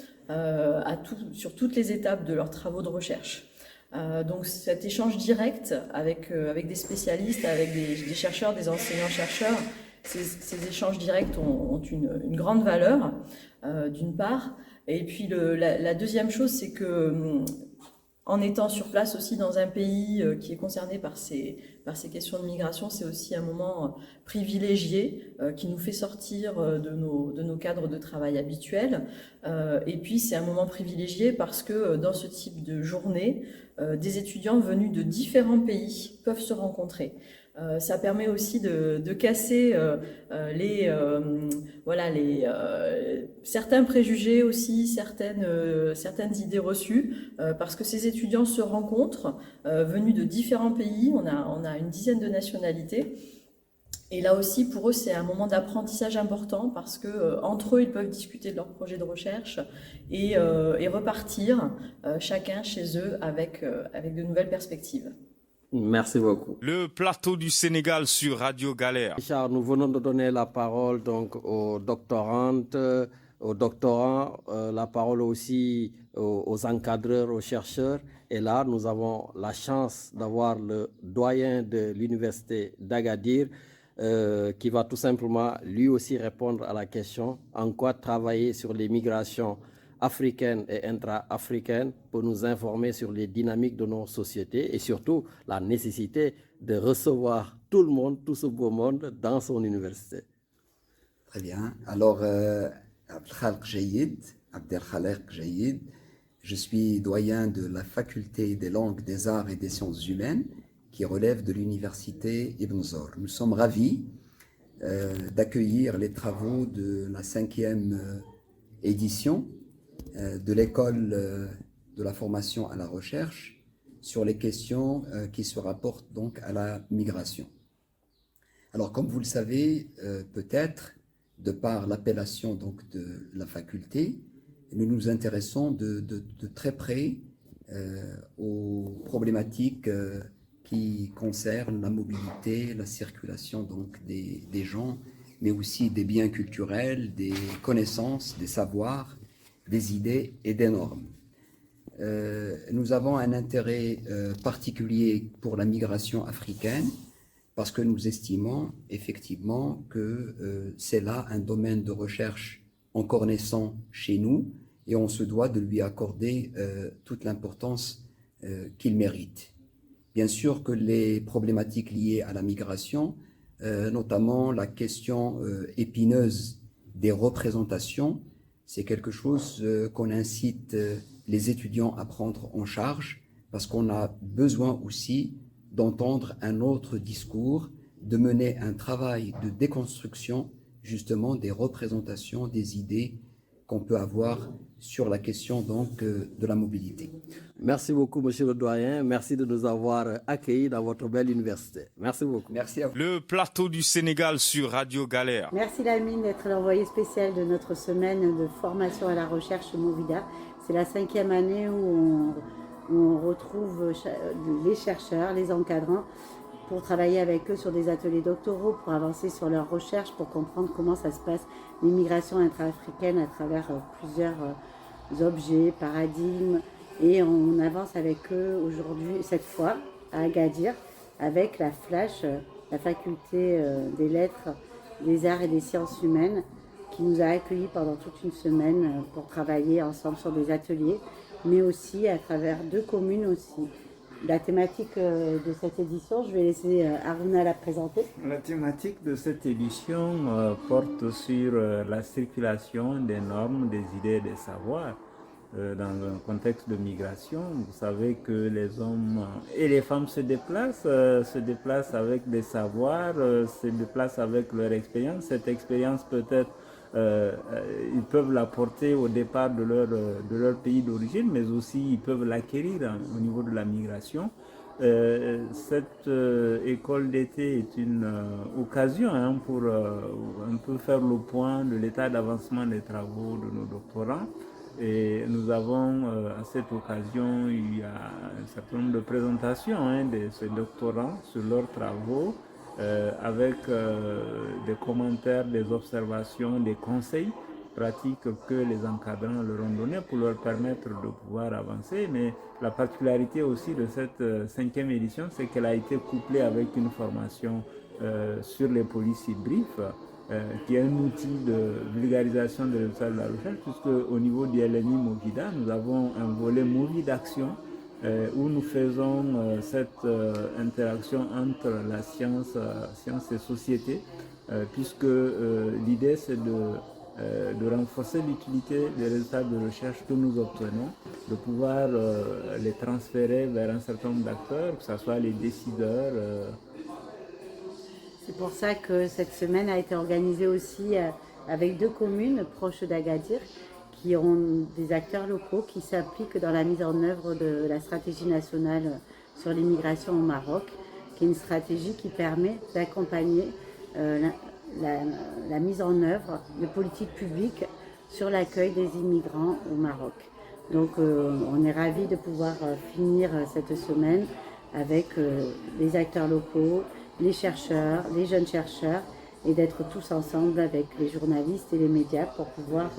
sur toutes les étapes de leurs travaux de recherche. Donc cet échange direct avec des spécialistes, avec des chercheurs, des enseignants-chercheurs, ces échanges directs ont une grande valeur, d'une part. Et puis la deuxième chose, c'est que en étant sur place aussi dans un pays qui est concerné par ces questions de migration, c'est aussi un moment privilégié qui nous fait sortir de nos cadres de travail habituels. Et puis c'est un moment privilégié parce que dans ce type de journée, des étudiants venus de différents pays peuvent se rencontrer. Ça permet aussi de casser certains préjugés aussi, certaines idées reçues, parce que ces étudiants se rencontrent venus de différents pays. On a une dizaine de nationalités. Et là aussi, pour eux, c'est un moment d'apprentissage important parce que entre eux, ils peuvent discuter de leur projet de recherche et repartir chacun chez eux avec de nouvelles perspectives. Merci beaucoup. Le plateau du Sénégal sur Radio Galère. Richard, nous venons de donner la parole donc aux doctorantes, aux doctorants, la parole aussi aux encadreurs, aux chercheurs. Et là, nous avons la chance d'avoir le doyen de l'université d'Agadir qui va tout simplement lui aussi répondre à la question en quoi travailler sur les migrations africaine et intra-africaine pour nous informer sur les dynamiques de nos sociétés et surtout la nécessité de recevoir tout le monde, tout ce beau monde dans son université. Très bien. Alors, Abdelkhalek Jayid, je suis doyen de la faculté des langues, des arts et des sciences humaines qui relève de l'université Ibn Zor. Nous sommes ravis d'accueillir les travaux de la 5e édition de l'école de la formation à la recherche sur les questions qui se rapportent donc à la migration. Alors comme vous le savez peut-être, de par l'appellation donc de la faculté, nous nous intéressons de très près aux problématiques qui concernent la mobilité, la circulation donc des gens, mais aussi des biens culturels, des connaissances, des savoirs, des idées et des normes. Nous avons un intérêt particulier pour la migration africaine parce que nous estimons effectivement que c'est là un domaine de recherche encore naissant chez nous et on se doit de lui accorder toute l'importance qu'il mérite. Bien sûr que les problématiques liées à la migration, notamment la question épineuse des représentations, c'est quelque chose qu'on incite les étudiants à prendre en charge, parce qu'on a besoin aussi d'entendre un autre discours, de mener un travail de déconstruction justement des représentations, des idées qu'on peut avoir sur la question donc de la mobilité. Merci beaucoup, monsieur le doyen. Merci de nous avoir accueillis dans votre belle université. Merci beaucoup. Merci à vous. Le plateau du Sénégal sur Radio Galère. Merci Lamine d'être l'envoyé spécial de notre semaine de formation à la recherche Movida. C'est la 5e année où on retrouve les chercheurs, les encadrants, pour travailler avec eux sur des ateliers doctoraux, pour avancer sur leurs recherches, pour comprendre comment ça se passe, l'immigration intra-africaine à travers plusieurs objets, paradigmes. Et on avance avec eux aujourd'hui, cette fois, à Agadir, avec la FLASH, la faculté des lettres, des arts et des sciences humaines, qui nous a accueillis pendant toute une semaine pour travailler ensemble sur des ateliers, mais aussi à travers 2 communes aussi. La thématique de cette édition, je vais laisser Aruna la présenter. La thématique de cette édition porte sur la circulation des normes, des idées et des savoirs dans un contexte de migration. Vous savez que les hommes et les femmes se déplacent avec des savoirs, se déplacent avec leur expérience. Cette expérience peut-être ils peuvent l'apporter au départ de leur pays d'origine, mais aussi ils peuvent l'acquérir au niveau de la migration. Cette école d'été est une occasion pour un peu faire le point de l'état d'avancement des travaux de nos doctorants. Et nous avons à cette occasion eu un certain nombre de présentations de ces doctorants sur leurs travaux. Avec des commentaires, des observations, des conseils pratiques que les encadrants leur ont donnés pour leur permettre de pouvoir avancer. Mais la particularité aussi de cette 5e édition, c'est qu'elle a été couplée avec une formation sur les policy briefs, qui est un outil de vulgarisation des résultats de la recherche, puisque au niveau du LMI Movida, nous avons un volet Movida Action, où nous faisons cette interaction entre la science et société, puisque l'idée c'est de renforcer l'utilité des résultats de recherche que nous obtenons, de pouvoir les transférer vers un certain nombre d'acteurs, que ce soit les décideurs. C'est pour ça que cette semaine a été organisée aussi avec 2 communes proches d'Agadir, qui ont des acteurs locaux qui s'impliquent dans la mise en œuvre de la stratégie nationale sur l'immigration au Maroc, qui est une stratégie qui permet d'accompagner la mise en œuvre de politiques publiques sur l'accueil des immigrants au Maroc. Donc on est ravis de pouvoir finir cette semaine avec les acteurs locaux, les chercheurs, les jeunes chercheurs, et d'être tous ensemble avec les journalistes et les médias pour pouvoir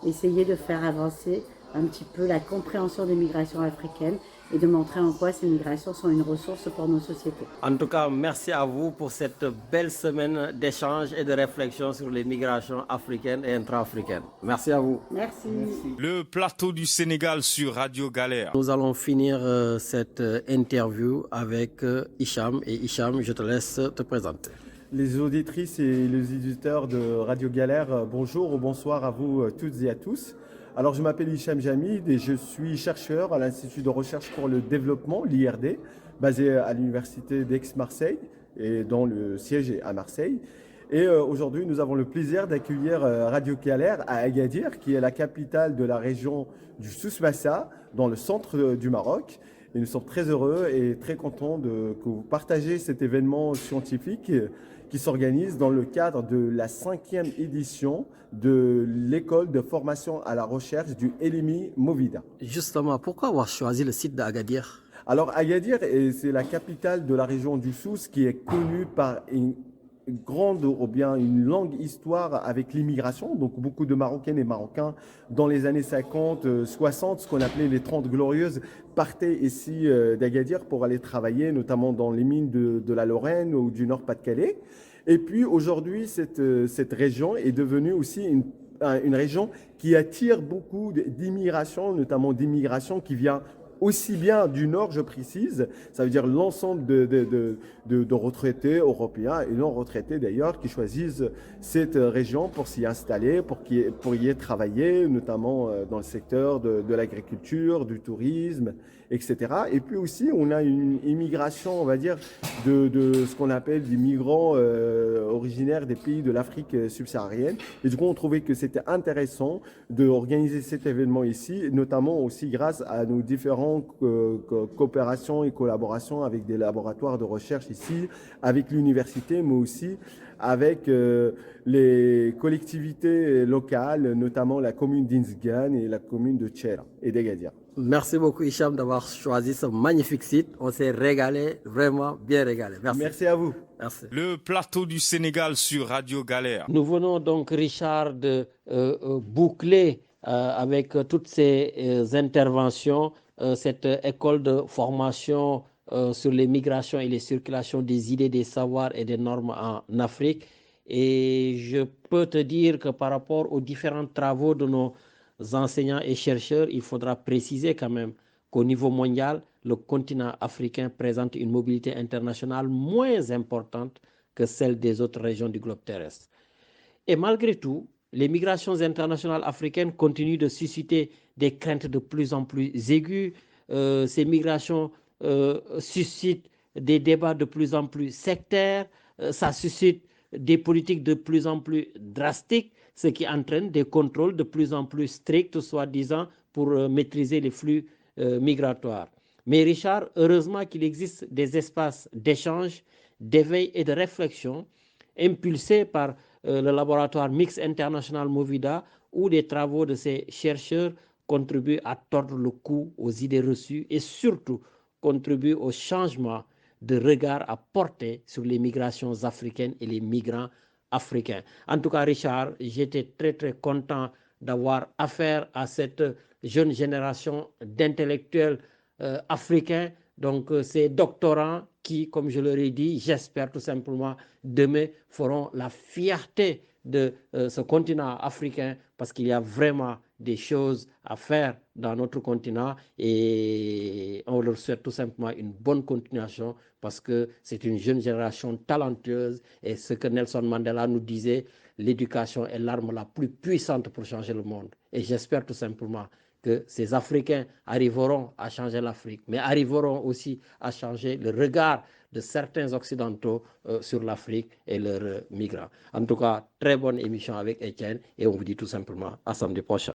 essayer de faire avancer un petit peu la compréhension des migrations africaines et de montrer en quoi ces migrations sont une ressource pour nos sociétés. En tout cas, merci à vous pour cette belle semaine d'échange et de réflexion sur les migrations africaines et intra-africaines. Merci à vous. Merci. Le plateau du Sénégal sur Radio Galère. Nous allons finir cette interview avec Hicham. Et Hicham, je te laisse te présenter. Les auditrices et les auditeurs de Radio Galère, bonjour ou bonsoir à vous toutes et à tous. Alors je m'appelle Hicham Jamid et je suis chercheur à l'Institut de recherche pour le développement, l'IRD, basé à l'Université d'Aix-Marseille et dont le siège est à Marseille. Et aujourd'hui, nous avons le plaisir d'accueillir Radio Galère à Agadir, qui est la capitale de la région du Souss-Massa, dans le centre du Maroc. Et nous sommes très heureux et très contents que vous partagez cet événement scientifique qui s'organise dans le cadre de la 5e édition de l'école de formation à la recherche du LMI Movida. Justement, pourquoi avoir choisi le site d'Agadir? Alors Agadir, c'est la capitale de la région du Souss qui est connue par une grande ou bien une longue histoire avec l'immigration. Donc beaucoup de Marocaines et Marocains dans les années 50, 60, ce qu'on appelait les 30 glorieuses, partaient ici d'Agadir pour aller travailler, notamment dans les mines de la Lorraine ou du Nord-Pas-de-Calais. Et puis aujourd'hui, cette région est devenue aussi une région qui attire beaucoup d'immigration, notamment d'immigration qui vient aussi bien du Nord, je précise, ça veut dire l'ensemble de retraités européens et non retraités d'ailleurs qui choisissent cette région pour s'y installer, pour y travailler, notamment dans le secteur de l'agriculture, du tourisme, etc. Et puis aussi, on a une immigration, on va dire, de ce qu'on appelle des migrants originaires des pays de l'Afrique subsaharienne. Et du coup, on trouvait que c'était intéressant d'organiser cet événement ici, notamment aussi grâce à nos différentes coopérations et collaborations avec des laboratoires de recherche ici, avec l'université, mais aussi avec les collectivités locales, notamment la commune d'Inzgan et la commune de Tchera et d'Agadir. Merci beaucoup Hicham d'avoir choisi ce magnifique site. On s'est régalé, vraiment bien régalé. Merci. Merci à vous. Merci. Le plateau du Sénégal sur Radio Galère. Nous venons donc, Richard, de boucler avec toutes ces interventions cette école de formation sur les migrations et les circulations des idées, des savoirs et des normes en Afrique. Et je peux te dire que par rapport aux différents travaux de nos enseignants et chercheurs, il faudra préciser quand même qu'au niveau mondial, le continent africain présente une mobilité internationale moins importante que celle des autres régions du globe terrestre. Et malgré tout, les migrations internationales africaines continuent de susciter des craintes de plus en plus aiguës. Ces migrations suscitent des débats de plus en plus sectaires, ça suscite des politiques de plus en plus drastiques, ce qui entraîne des contrôles de plus en plus stricts, soi-disant, pour maîtriser les flux migratoires. Mais Richard, heureusement qu'il existe des espaces d'échange, d'éveil et de réflexion impulsés par le laboratoire mixte international Movida, où les travaux de ces chercheurs contribuent à tordre le cou aux idées reçues et surtout contribuent au changement de regard à porter sur les migrations africaines et les migrants africains. En tout cas, Richard, j'étais très très content d'avoir affaire à cette jeune génération d'intellectuels africains, donc ces doctorants qui, comme je leur ai dit, j'espère tout simplement demain feront la fierté de ce continent africain, parce qu'il y a vraiment des choses à faire dans notre continent et on leur souhaite tout simplement une bonne continuation, parce que c'est une jeune génération talentueuse et ce que Nelson Mandela nous disait, l'éducation est l'arme la plus puissante pour changer le monde. Et j'espère tout simplement que ces Africains arriveront à changer l'Afrique, mais arriveront aussi à changer le regard de certains Occidentaux sur l'Afrique et leurs migrants. En tout cas, très bonne émission avec Étienne et on vous dit tout simplement à samedi prochain.